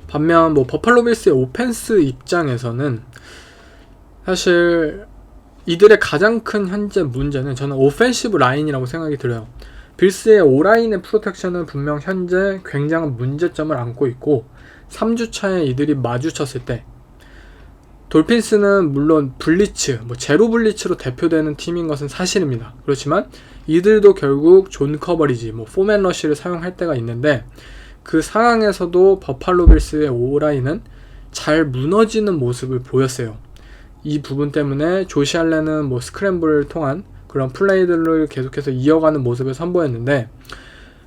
반면 버팔로 빌스의 오펜스 입장에서는 사실 이들의 가장 큰 현재 문제는 저는 오펜시브 라인이라고 생각이 들어요. 빌스의 오라인의 프로텍션은 분명 현재 굉장한 문제점을 안고 있고 3주차에 이들이 마주쳤을 때 돌핀스는 물론 블리츠, 제로 블리츠로 대표되는 팀인 것은 사실입니다. 그렇지만 이들도 결국 존 커버리지, 포맨 러쉬를 사용할 때가 있는데 그 상황에서도 버팔로 빌스의 오라인은 잘 무너지는 모습을 보였어요. 이 부분 때문에 조시 알렌은 스크램블을 통한 그런 플레이들을 계속해서 이어가는 모습을 선보였는데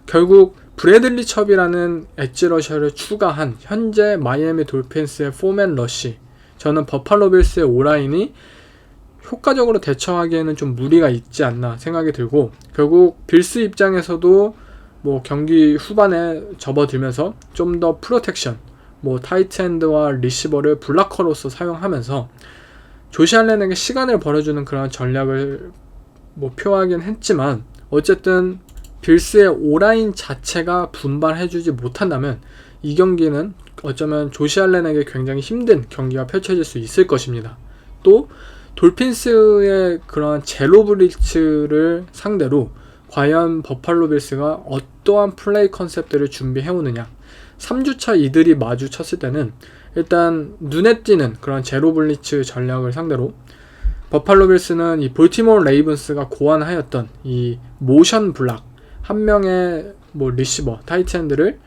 결국 브래들리 첩이라는 엣지 러셔를 추가한 현재 마이애미 돌핀스의 포맨 러쉬, 저는 버팔로 빌스의 오라인이 효과적으로 대처하기에는 좀 무리가 있지 않나 생각이 들고 결국 빌스 입장에서도 경기 후반에 접어들면서 좀 더 프로텍션, 타이트엔드와 리시버를 블락커로서 사용하면서 조시 알렌에게 시간을 벌어주는 그런 전략을 표하긴 했지만 어쨌든 빌스의 오라인 자체가 분발해주지 못한다면 이 경기는 어쩌면 조시 알렌에게 굉장히 힘든 경기가 펼쳐질 수 있을 것입니다. 또 돌핀스의 그런 제로 블리츠를 상대로 과연 버팔로 빌스가 어떠한 플레이 컨셉들을 준비해오느냐. 3주차 이들이 마주쳤을 때는 일단 눈에 띄는 그런 제로 블리츠 전략을 상대로 버팔로 빌스는 이 볼티모어 레이븐스가 고안하였던 이 모션 블락, 한 명의 리시버, 타이트엔드를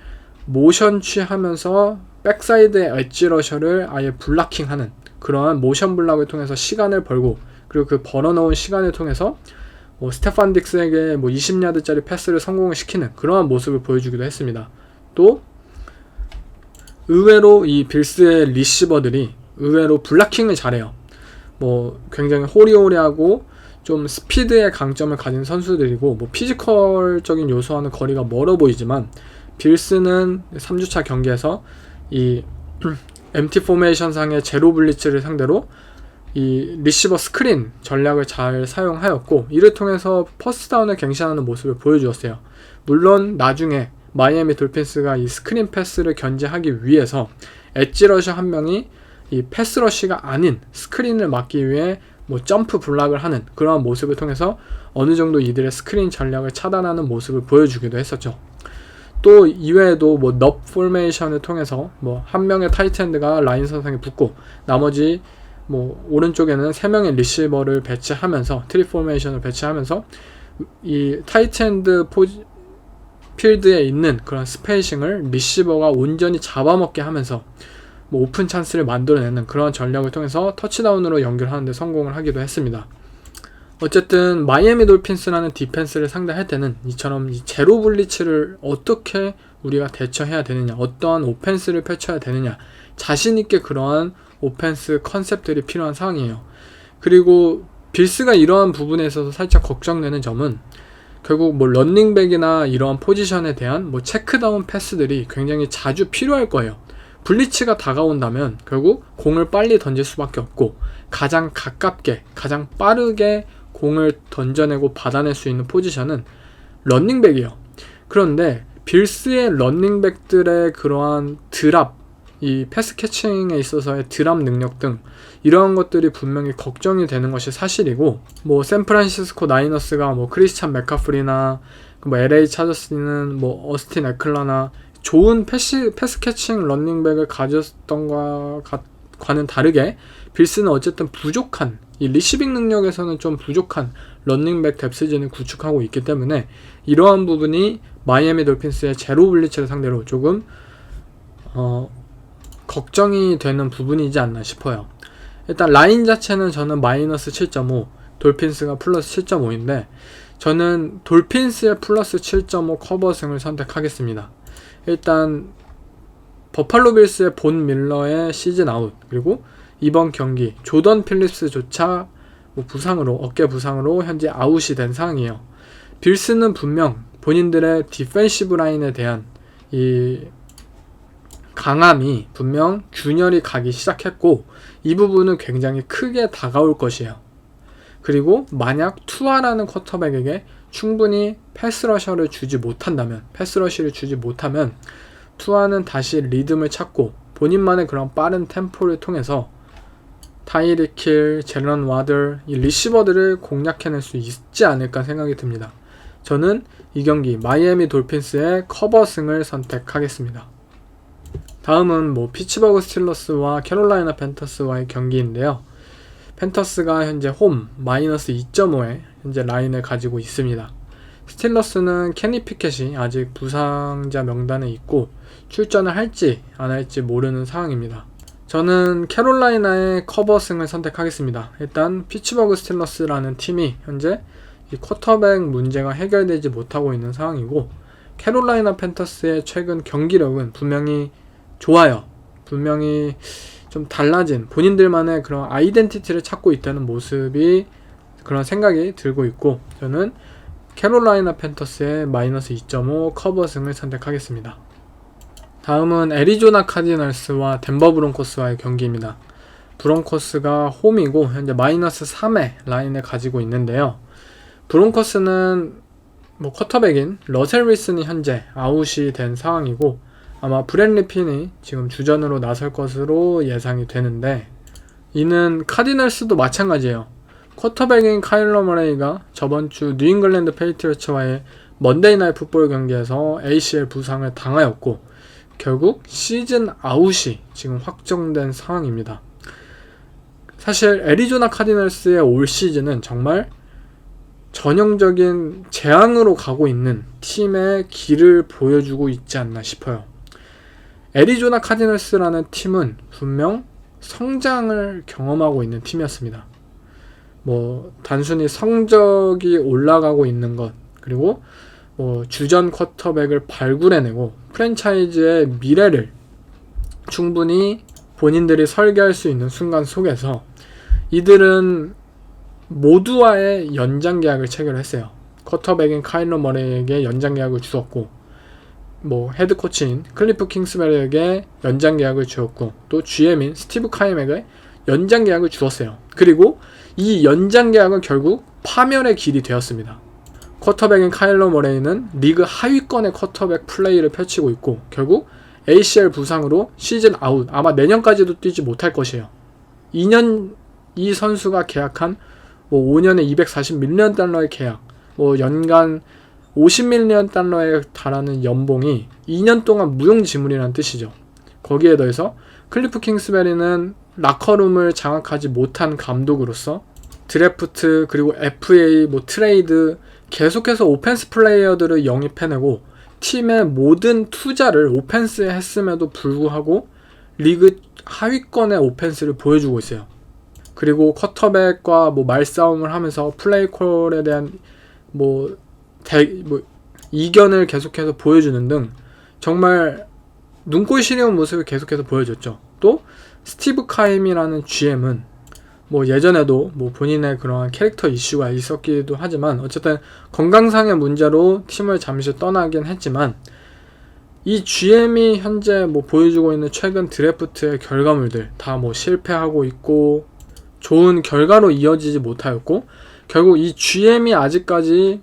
모션 취하면서 백사이드의 엣지 러셔를 아예 블락킹하는 그러한 모션 블락을 통해서 시간을 벌고 그리고 그 벌어놓은 시간을 통해서 스테판 딕스에게 20야드짜리 패스를 성공을 시키는 그러한 모습을 보여주기도 했습니다. 또 의외로 이 빌스의 리시버들이 의외로 블락킹을 잘해요. 굉장히 호리호리하고 좀 스피드의 강점을 가진 선수들이고 피지컬적인 요소와는 거리가 멀어 보이지만 빌스는 3주차 경기에서 이 MT 포메이션 상의 제로 블리츠를 상대로 이 리시버 스크린 전략을 잘 사용하였고 이를 통해서 퍼스트다운을 갱신하는 모습을 보여주었어요. 물론 나중에 마이애미 돌핀스가 이 스크린 패스를 견제하기 위해서 엣지 러셔 한 명이 이 패스 러쉬가 아닌 스크린을 막기 위해 점프 블락을 하는 그러한 모습을 통해서 어느 정도 이들의 스크린 전략을 차단하는 모습을 보여주기도 했었죠. 또 이외에도 넙 포메이션을 통해서 한 명의 타이트엔드가 라인 선상에 붙고 나머지 오른쪽에는 3명의 리시버를 배치하면서 트리 포메이션을 배치하면서 이 타이트엔드 필드에 있는 그런 스페이싱을 리시버가 온전히 잡아먹게 하면서 오픈 찬스를 만들어내는 그런 전략을 통해서 터치다운으로 연결하는 데 성공을 하기도 했습니다. 어쨌든 마이애미 돌핀스라는 디펜스를 상대할 때는 이처럼 이 제로 블리츠를 어떻게 우리가 대처해야 되느냐, 어떠한 오펜스를 펼쳐야 되느냐, 자신있게 그러한 오펜스 컨셉들이 필요한 상황이에요. 그리고 빌스가 이러한 부분에 있어서 살짝 걱정되는 점은 결국 런닝백이나 이러한 포지션에 대한 체크다운 패스들이 굉장히 자주 필요할 거예요. 블리츠가 다가온다면 결국 공을 빨리 던질 수밖에 없고 가장 가깝게 가장 빠르게 공을 던져내고 받아낼 수 있는 포지션은 런닝백이에요. 그런데 빌스의 런닝백들의 그러한 드랍, 이 패스 캐칭에 있어서의 드랍 능력 등 이러한 것들이 분명히 걱정이 되는 것이 사실이고 샌프란시스코 나이너스가 크리스찬 맥카프리나 LA 차저스는 어스틴 에클러나 좋은 패스 캐칭 런닝백을 가졌던 것과는 다르게 빌스는 어쨌든 부족한 이 리시빙 능력에서는 좀 부족한 런닝백 뎁스진을 구축하고 있기 때문에 이러한 부분이 마이애미 돌핀스의 제로 블리츠를 상대로 조금 걱정이 되는 부분이지 않나 싶어요. 일단 라인 자체는 저는 마이너스 7.5, 돌핀스가 플러스 7.5인데 저는 돌핀스의 플러스 7.5 커버승을 선택하겠습니다. 일단 버팔로 빌스의 본 밀러의 시즌 아웃, 그리고 이번 경기 조던 필립스조차 부상으로, 어깨 부상으로 현재 아웃이 된 상황이에요. 빌스는 분명 본인들의 디펜시브 라인에 대한 이 강함이 분명 균열이 가기 시작했고 이 부분은 굉장히 크게 다가올 것이에요. 그리고 만약 투아라는 쿼터백에게 충분히 패스러시를 주지 못하면 투아는 다시 리듬을 찾고 본인만의 그런 빠른 템포를 통해서 타이릭 힐, 젤런 와더 이 리시버들을 공략해낼 수 있지 않을까 생각이 듭니다. 저는 이 경기 마이애미 돌핀스의 커버승을 선택하겠습니다. 다음은 피츠버그 스틸러스와 캐롤라이나 팬터스와의 경기인데요. 팬터스가 현재 홈 마이너스 2.5의 현재 라인을 가지고 있습니다. 스틸러스는 케니 피켓이 아직 부상자 명단에 있고 출전을 할지 안 할지 모르는 상황입니다. 저는 캐롤라이나의 커버승을 선택하겠습니다. 일단 피츠버그 스틸러스라는 팀이 현재 이 쿼터백 문제가 해결되지 못하고 있는 상황이고, 캐롤라이나 팬터스의 최근 경기력은 분명히 좋아요. 분명히 좀 달라진 본인들만의 그런 아이덴티티를 찾고 있다는 모습이 그런 생각이 들고 있고, 저는 캐롤라이나 팬터스의 마이너스 2.5 커버승을 선택하겠습니다. 다음은 애리조나 카디널스와 덴버 브론코스와의 경기입니다. 브론코스가 홈이고 현재 마이너스 3의 라인을 가지고 있는데요. 브론코스는 쿼터백인 러셀 윌슨이 현재 아웃이 된 상황이고, 아마 브랜리 핀이 지금 주전으로 나설 것으로 예상이 되는데, 이는 카디널스도 마찬가지예요. 쿼터백인 카일러 머레이가 저번주 뉴잉글랜드 페이트리어츠와의 먼데이 나잇 풋볼 경기에서 ACL 부상을 당하였고 결국 시즌 아웃이 지금 확정된 상황입니다. 사실 애리조나 카디널스의 올 시즌은 정말 전형적인 재앙으로 가고 있는 팀의 길을 보여주고 있지 않나 싶어요. 애리조나 카디널스라는 팀은 분명 성장을 경험하고 있는 팀이었습니다. 단순히 성적이 올라가고 있는 것, 그리고 주전 쿼터백을 발굴해내고 프랜차이즈의 미래를 충분히 본인들이 설계할 수 있는 순간 속에서 이들은 모두와의 연장 계약을 체결했어요. 쿼터백인 카일러 머레이에게 연장 계약을 주었고, 헤드 코치인 클리프 킹스베리에게 연장 계약을 주었고, 또 GM인 스티브 카임에게 연장 계약을 주었어요. 그리고 이 연장 계약은 결국 파멸의 길이 되었습니다. 쿼터백인 카일러 머레이는 리그 하위권의 쿼터백 플레이를 펼치고 있고 결국 ACL 부상으로 시즌 아웃, 아마 내년까지도 뛰지 못할 것이에요. 2년 이 선수가 계약한 5년에 240밀리언 달러의 계약, 연간 50밀리언 달러에 달하는 연봉이 2년 동안 무용지물이라는 뜻이죠. 거기에 더해서 클리프 킹스베리는 라커룸을 장악하지 못한 감독으로서 드래프트 그리고 FA 트레이드 계속해서 오펜스 플레이어들을 영입해내고 팀의 모든 투자를 오펜스에 했음에도 불구하고 리그 하위권의 오펜스를 보여주고 있어요. 그리고 쿼터백과 말싸움을 하면서 플레이콜에 대한 이견을 계속해서 보여주는 등 정말 눈꼴 시려운 모습을 계속해서 보여줬죠. 또 스티브 카임이라는 GM은 예전에도 본인의 그런 캐릭터 이슈가 있었기도 하지만 어쨌든 건강상의 문제로 팀을 잠시 떠나긴 했지만, 이 GM이 현재 보여주고 있는 최근 드래프트의 결과물들 다 실패하고 있고 좋은 결과로 이어지지 못하였고, 결국 이 GM이 아직까지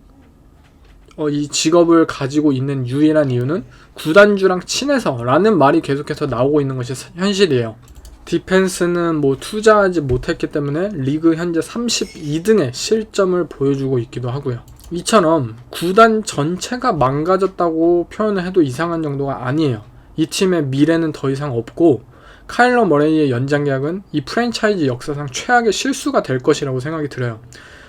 이 직업을 가지고 있는 유일한 이유는 구단주랑 친해서 라는 말이 계속해서 나오고 있는 것이 현실이에요. 디펜스는 투자하지 못했기 때문에 리그 현재 32등의 실점을 보여주고 있기도 하고요. 이처럼 구단 전체가 망가졌다고 표현을 해도 이상한 정도가 아니에요. 이 팀의 미래는 더 이상 없고 카일러 머레이의 연장 계약은 이 프랜차이즈 역사상 최악의 실수가 될 것이라고 생각이 들어요.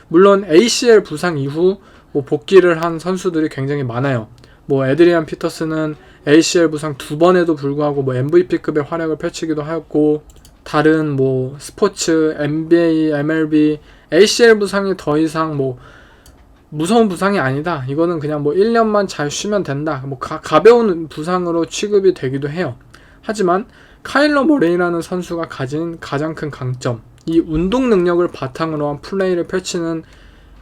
물론 ACL 부상 이후 복귀를 한 선수들이 굉장히 많아요. 에드리안 피터스는 ACL 부상 2번에도 불구하고 MVP급의 활약을 펼치기도 하였고, 다른 스포츠, NBA, MLB, ACL 부상이 더 이상 무서운 부상이 아니다. 이거는 그냥 1년만 잘 쉬면 된다. 가벼운 부상으로 취급이 되기도 해요. 하지만 카일러 머레이라는 선수가 가진 가장 큰 강점, 이 운동 능력을 바탕으로 한 플레이를 펼치는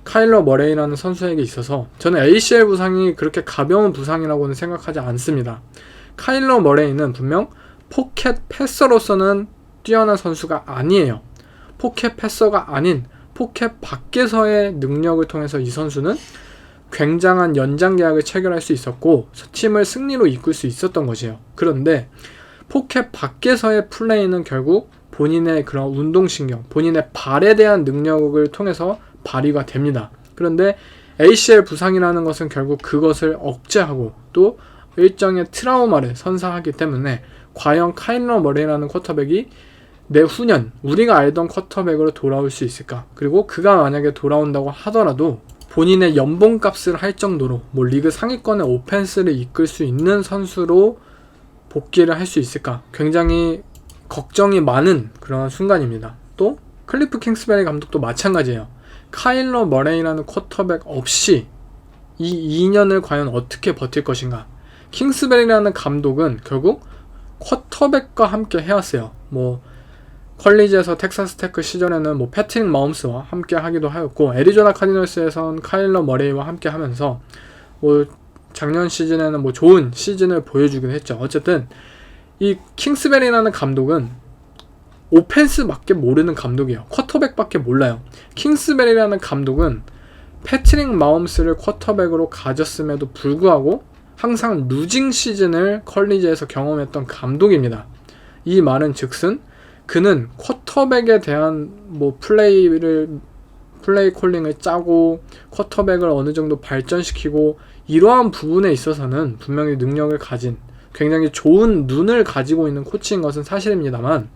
카일러 머레이라는 선수에게 있어서 저는 ACL 부상이 그렇게 가벼운 부상이라고는 생각하지 않습니다. 카일러 머레이는 분명 포켓 패서로서는 뛰어난 선수가 아니에요. 포켓 패서가 아닌 포켓 밖에서의 능력을 통해서 이 선수는 굉장한 연장 계약을 체결할 수 있었고 팀을 승리로 이끌 수 있었던 것이에요. 그런데 포켓 밖에서의 플레이는 결국 본인의 그런 운동신경, 본인의 발에 대한 능력을 통해서 발휘가 됩니다. 그런데 ACL 부상이라는 것은 결국 그것을 억제하고 또 일정의 트라우마를 선사하기 때문에 과연 카일러 머레이라는 쿼터백이 내후년 우리가 알던 쿼터백으로 돌아올 수 있을까? 그리고 그가 만약에 돌아온다고 하더라도 본인의 연봉값을 할 정도로 뭐 리그 상위권의 오펜스를 이끌 수 있는 선수로 복귀를 할 수 있을까? 굉장히 걱정이 많은 그런 순간입니다. 또 클리프 킹스베리 감독도 마찬가지예요. 카일러 머레이라는 쿼터백 없이 이 2년을 과연 어떻게 버틸 것인가? 킹스베리라는 감독은 결국 쿼터백과 함께 해왔어요. 뭐 컬리지에서 텍사스 테크 시절에는 뭐 패트릭 마홈스와 함께 하기도 하였고 애리조나 카디널스에선 카일러 머레이와 함께 하면서 뭐 작년 시즌에는 뭐 좋은 시즌을 보여주긴 했죠. 어쨌든 이 킹스베리라는 감독은 오펜스밖에 모르는 감독이에요. 쿼터백밖에 몰라요. 킹스베리라는 감독은 패트릭 마홈스를 쿼터백으로 가졌음에도 불구하고 항상 루징 시즌을 컬리지에서 경험했던 감독입니다. 이 말은 즉슨 그는 쿼터백에 대한 뭐 플레이 콜링을 짜고 쿼터백을 어느 정도 발전시키고 이러한 부분에 있어서는 분명히 능력을 가진 굉장히 좋은 눈을 가지고 있는 코치인 것은 사실입니다만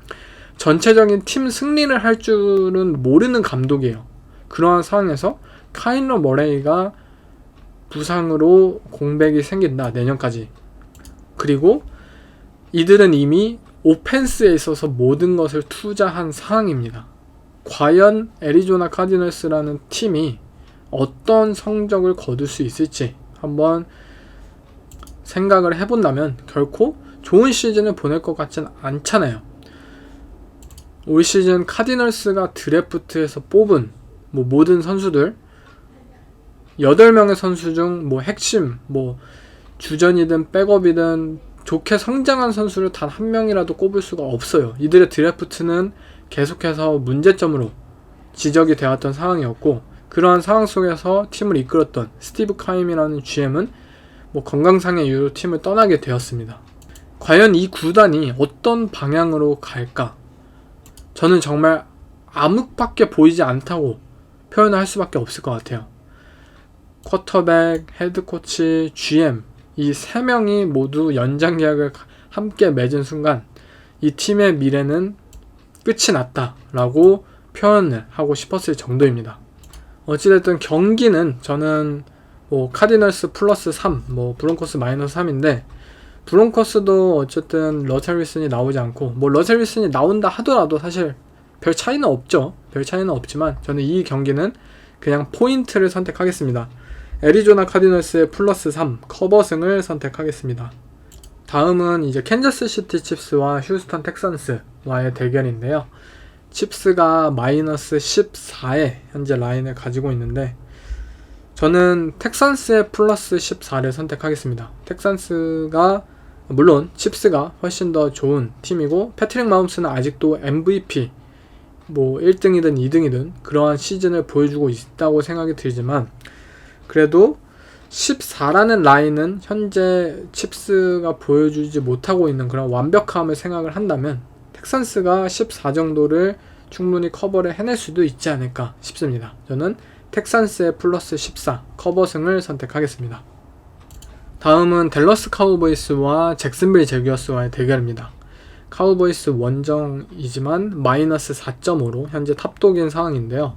전체적인 팀 승리를 할 줄은 모르는 감독이에요. 그러한 상황에서 카일러 머레이가 부상으로 공백이 생긴다, 내년까지. 그리고 이들은 이미 오펜스에 있어서 모든 것을 투자한 상황입니다. 과연 애리조나 카디널스라는 팀이 어떤 성적을 거둘 수 있을지 한번 생각을 해본다면 결코 좋은 시즌을 보낼 것 같진 않잖아요. 올 시즌 카디널스가 드래프트에서 뽑은 뭐 모든 선수들 8명의 선수 중 뭐 핵심, 뭐 주전이든 백업이든 좋게 성장한 선수를 단 한 명이라도 꼽을 수가 없어요. 이들의 드래프트는 계속해서 문제점으로 지적이 되었던 상황이었고 그러한 상황 속에서 팀을 이끌었던 스티브 카임이라는 GM은 뭐 건강상의 이유로 팀을 떠나게 되었습니다. 과연 이 구단이 어떤 방향으로 갈까? 저는 정말 암흑밖에 보이지 않다고 표현을 할 수밖에 없을 것 같아요. 쿼터백, 헤드코치, GM 이 3명이 모두 연장 계약을 함께 맺은 순간 이 팀의 미래는 끝이 났다라고 표현을 하고 싶었을 정도입니다. 어찌됐든 경기는 저는 뭐 카디널스 플러스 3, 뭐 브론코스 마이너스 3인데 브론코스도 어쨌든 러셀 윌슨이 나오지 않고 뭐 러셀 윌슨이 나온다 하더라도 사실 별 차이는 없죠. 별 차이는 없지만 저는 이 경기는 그냥 포인트를 선택하겠습니다. 애리조나 카디널스의 플러스 3 커버승을 선택하겠습니다. 다음은 이제 캔자스시티 칩스와 휴스턴 텍산스와의 대결인데요. 칩스가 마이너스 14의 현재 라인을 가지고 있는데 저는 텍산스의 플러스 14를 선택하겠습니다. 텍산스가 물론 칩스가 훨씬 더 좋은 팀이고 패트릭 마홈스는 아직도 MVP 뭐 1등이든 2등이든 그러한 시즌을 보여주고 있다고 생각이 들지만 그래도 14라는 라인은 현재 칩스가 보여주지 못하고 있는 그런 완벽함을 생각을 한다면 텍산스가 14 정도를 충분히 커버를 해낼 수도 있지 않을까 싶습니다. 저는 텍산스의 플러스 14 커버승을 선택하겠습니다. 다음은 댈러스 카우보이스와 잭슨빌 제규어스와의 대결입니다. 카우보이스 원정이지만 마이너스 4.5로 현재 탑독인 상황인데요.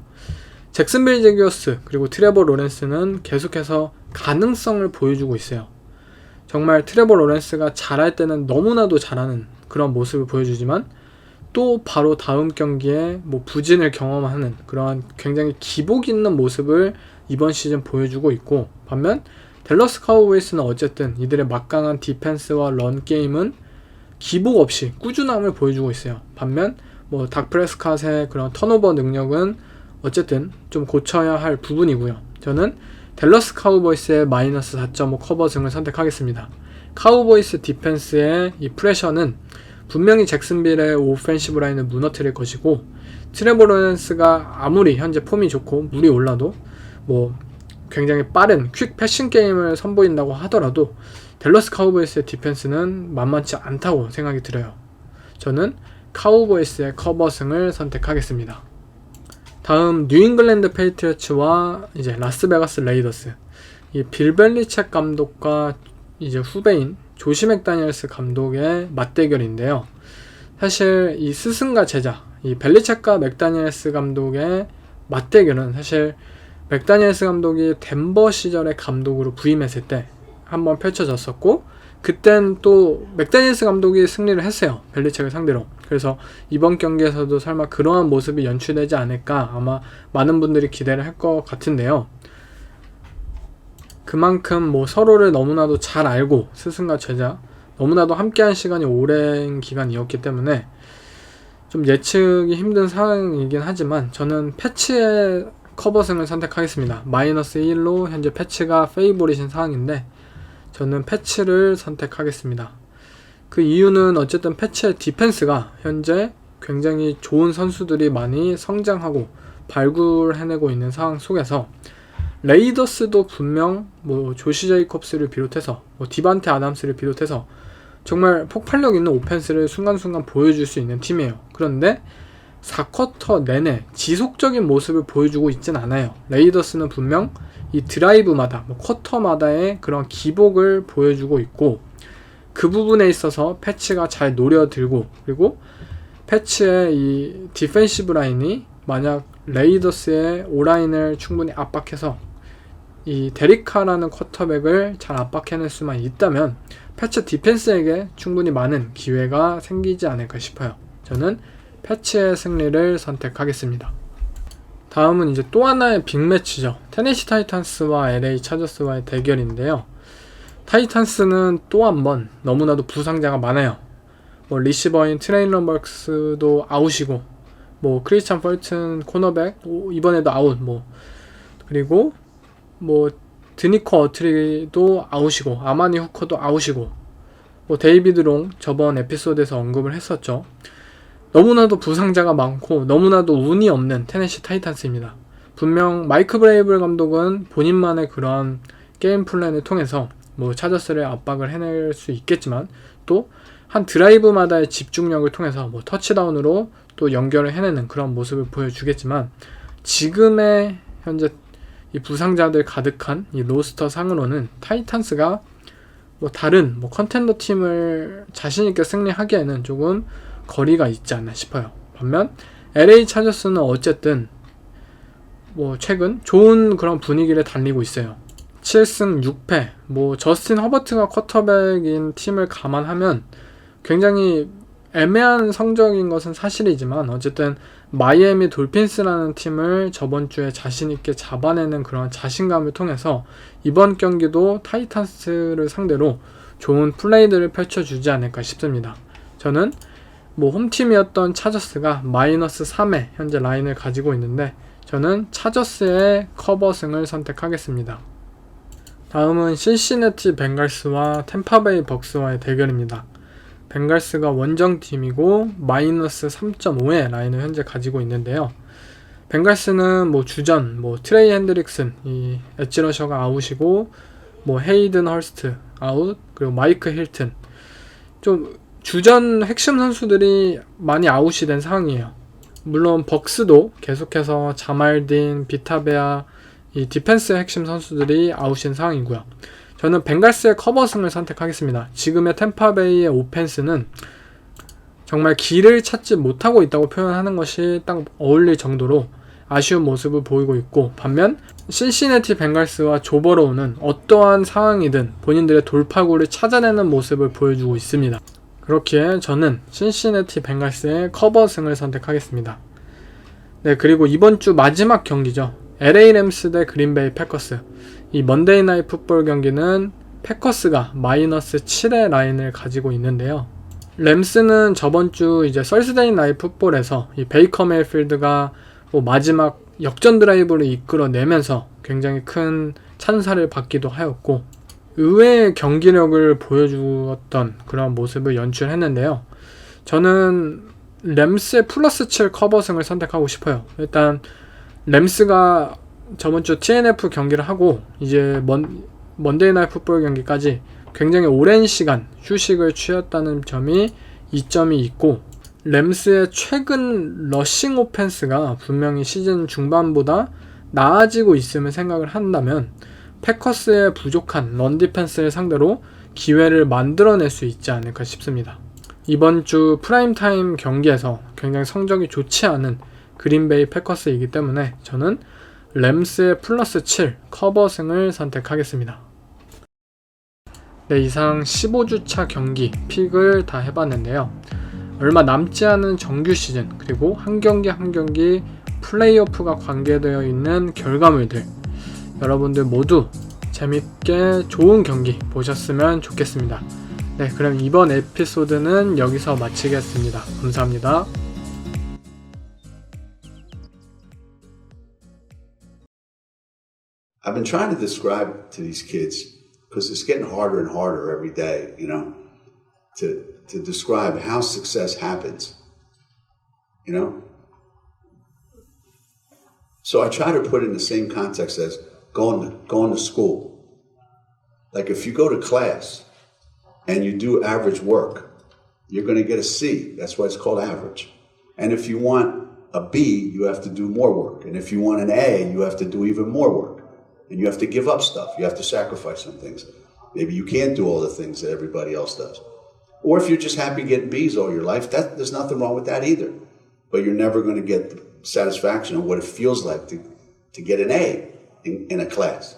잭슨빌 제규어스 그리고 트레버 로렌스는 계속해서 가능성을 보여주고 있어요. 정말 트레버 로렌스가 잘할 때는 너무나도 잘하는 그런 모습을 보여주지만 또 바로 다음 경기에 뭐 부진을 경험하는 그러한 굉장히 기복 있는 모습을 이번 시즌 보여주고 있고 반면 댈러스 카우보이스는 어쨌든 이들의 막강한 디펜스와 런 게임은 기복 없이 꾸준함을 보여주고 있어요. 반면 뭐 닥 프레스캇의 그런 턴오버 능력은 어쨌든 좀 고쳐야 할 부분이고요. 저는 댈러스 카우보이스의 마이너스 4.5 커버승을 선택하겠습니다. 카우보이스 디펜스의 이 프레셔는 분명히 잭슨빌의 오펜시브 라인을 무너뜨릴 것이고, 트레버 로렌스가 아무리 현재 폼이 좋고 물이 올라도 뭐 굉장히 빠른 퀵 패싱 게임을 선보인다고 하더라도 댈러스 카우보이스의 디펜스는 만만치 않다고 생각이 들어요. 저는 카우보이스의 커버승을 선택하겠습니다. 다음 뉴잉글랜드 페이트리어츠와 이제 라스베가스 레이더스. 이 빌 벨리책 감독과 이제 후배인 조시 맥다니엘스 감독의 맞대결인데요. 사실 이 스승과 제자, 이 벨리책과 맥다니엘스 감독의 맞대결은 사실 맥다니엘스 감독이 덴버 시절에 감독으로 부임했을 때 한번 펼쳐졌었고, 그땐 또 맥다니엘스 감독이 승리를 했어요. 벨리책을 상대로. 그래서 이번 경기에서도 설마 그러한 모습이 연출되지 않을까 아마 많은 분들이 기대를 할 것 같은데요. 그만큼 뭐 서로를 너무나도 잘 알고 스승과 제자 너무나도 함께한 시간이 오랜 기간이었기 때문에 좀 예측이 힘든 상황이긴 하지만 저는 패치의 커버승을 선택하겠습니다. 마이너스 1로 현재 패치가 페이보릿인 상황인데 저는 패치를 선택하겠습니다. 그 이유는 어쨌든 패치의 디펜스가 현재 굉장히 좋은 선수들이 많이 성장하고 발굴해내고 있는 상황 속에서 레이더스도 분명 뭐 조시 제이콥스를 비롯해서 뭐 디반테 아담스를 비롯해서 정말 폭발력 있는 오펜스를 순간순간 보여줄 수 있는 팀이에요. 그런데 4쿼터 내내 지속적인 모습을 보여주고 있진 않아요. 레이더스는 분명 이 드라이브마다 뭐 쿼터마다의 그런 기복을 보여주고 있고, 그 부분에 있어서 패치가 잘 노려들고, 그리고 패치의 이 디펜시브 라인이 만약 레이더스의 오라인을 충분히 압박해서 이 데리카라는 쿼터백을 잘 압박해낼 수만 있다면 패치 디펜스에게 충분히 많은 기회가 생기지 않을까 싶어요. 저는 패치의 승리를 선택하겠습니다. 다음은 이제 또 하나의 빅매치죠. 테네시 타이탄스와 LA 차저스와의 대결인데요. 타이탄스는 또 한 번 너무나도 부상자가 많아요. 뭐 리시버인 트레일러 버크스도 아웃이고, 뭐 크리스찬 펄튼 코너백 이번에도 아웃, 뭐 그리고 뭐 드니커 어트리도 아웃이고, 아마니 후커도 아웃이고, 뭐 데이비드 롱 저번 에피소드에서 언급을 했었죠. 너무나도 부상자가 많고 너무나도 운이 없는 테네시 타이탄스입니다. 분명 마이크 브레이블 감독은 본인만의 그런 게임 플랜을 통해서 뭐 차저스를 압박을 해낼 수 있겠지만, 또 한 드라이브마다의 집중력을 통해서 뭐 터치다운으로 또 연결을 해내는 그런 모습을 보여주겠지만, 지금의 현재 이 부상자들 가득한 이 로스터 상으로는 타이탄스가 뭐 다른 뭐 컨텐더 팀을 자신있게 승리하기에는 조금 거리가 있지 않나 싶어요. 반면 LA 차저스는 어쨌든 뭐 최근 좋은 그런 분위기를 달리고 있어요. 7승 6패, 뭐 저스틴 허버트가 쿼터백인 팀을 감안하면 굉장히 애매한 성적인 것은 사실이지만, 어쨌든 마이애미 돌핀스라는 팀을 저번 주에 자신있게 잡아내는 그런 자신감을 통해서 이번 경기도 타이탄스를 상대로 좋은 플레이들을 펼쳐주지 않을까 싶습니다. 저는 뭐 홈팀이었던 차저스가 마이너스 3의 현재 라인을 가지고 있는데 저는 차저스의 커버승을 선택하겠습니다. 다음은 신시내티 벵갈스와 템파베이 벅스와의 대결입니다. 벵갈스가 원정팀이고 마이너스 3.5의 라인을 현재 가지고 있는데요. 벵갈스는 뭐 주전 뭐 트레이 핸드릭슨 이 엣지러셔가 아웃이고, 뭐 헤이든 헐스트 아웃, 그리고 마이크 힐튼, 좀 주전 핵심 선수들이 많이 아웃이 된 상황이에요. 물론 벅스도 계속해서 자말딘, 비타베아 이 디펜스의 핵심 선수들이 아웃인 상황이고요. 저는 벵갈스의 커버승을 선택하겠습니다. 지금의 템파베이의 오펜스는 정말 길을 찾지 못하고 있다고 표현하는 것이 딱 어울릴 정도로 아쉬운 모습을 보이고 있고, 반면 신시내티 벵갈스와 조버로우는 어떠한 상황이든 본인들의 돌파구를 찾아내는 모습을 보여주고 있습니다. 그렇기에 저는 신시내티 벵갈스의 커버승을 선택하겠습니다. 네, 그리고 이번 주 마지막 경기죠. LA 램스 대 그린베이 패커스. 이 먼데이 나잇 풋볼 경기는 패커스가 마이너스 7의 라인을 가지고 있는데요. 램스는 저번 주 이제 설스데이 나잇 풋볼에서 이 베이커 메이필드가 뭐 마지막 역전 드라이브를 이끌어내면서 굉장히 큰 찬사를 받기도 하였고, 의외의 경기력을 보여주었던 그런 모습을 연출했는데요. 저는 램스의 플러스 7 커버승을 선택하고 싶어요. 일단 램스가 저번 주 TNF 경기를 하고 이제 먼데이 나잇 풋볼 경기까지 굉장히 오랜 시간 휴식을 취했다는 점이 이점이 있고, 램스의 최근 러싱 오펜스가 분명히 시즌 중반보다 나아지고 있음을 생각을 한다면 패커스의 부족한 런 디펜스를 상대로 기회를 만들어낼 수 있지 않을까 싶습니다. 이번 주 프라임타임 경기에서 굉장히 성적이 좋지 않은 그린베이 패커스이기 때문에 저는 램스의 플러스 7 커버승을 선택하겠습니다. 네, 이상 15주차 경기 픽을 다 해봤는데요. 얼마 남지 않은 정규 시즌, 그리고 한 경기 한 경기 플레이오프가 관계되어 있는 결과물들, 여러분들 모두 재밌게 좋은 경기 보셨으면 좋겠습니다. 네, 그럼 이번 에피소드는 여기서 마치겠습니다. 감사합니다. I've been trying to describe to these kids, because it's getting harder and harder every day, you know, to describe how success happens, you know? So I try to put it in the same context as going to school. Like if you go to class and you do average work, you're going to get a C. That's why it's called average. And if you want a B, you have to do more work. And if you want an A, you have to do even more work. And you have to give up stuff. You have to sacrifice some things. Maybe you can't do all the things that everybody else does. Or if you're just happy getting B's all your life, there's nothing wrong with that either. But you're never going to get the satisfaction of what it feels like to get an A in a class.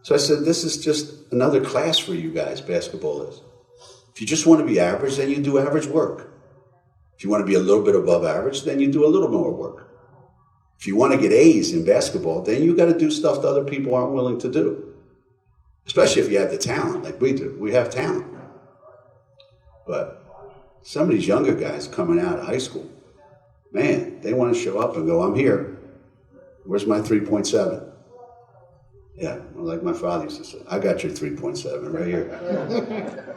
So I said, this is just another class for you guys, basketball is. If you just want to be average, then you do average work. If you want to be a little bit above average, then you do a little more work. If you want to get A's in basketball, then you got to do stuff that other people aren't willing to do. Especially if you have the talent like we do. We have talent. But some of these younger guys coming out of high school, man, they want to show up and go, I'm here. Where's my 3.7? Yeah, like my father used to say, I got your 3.7 right here.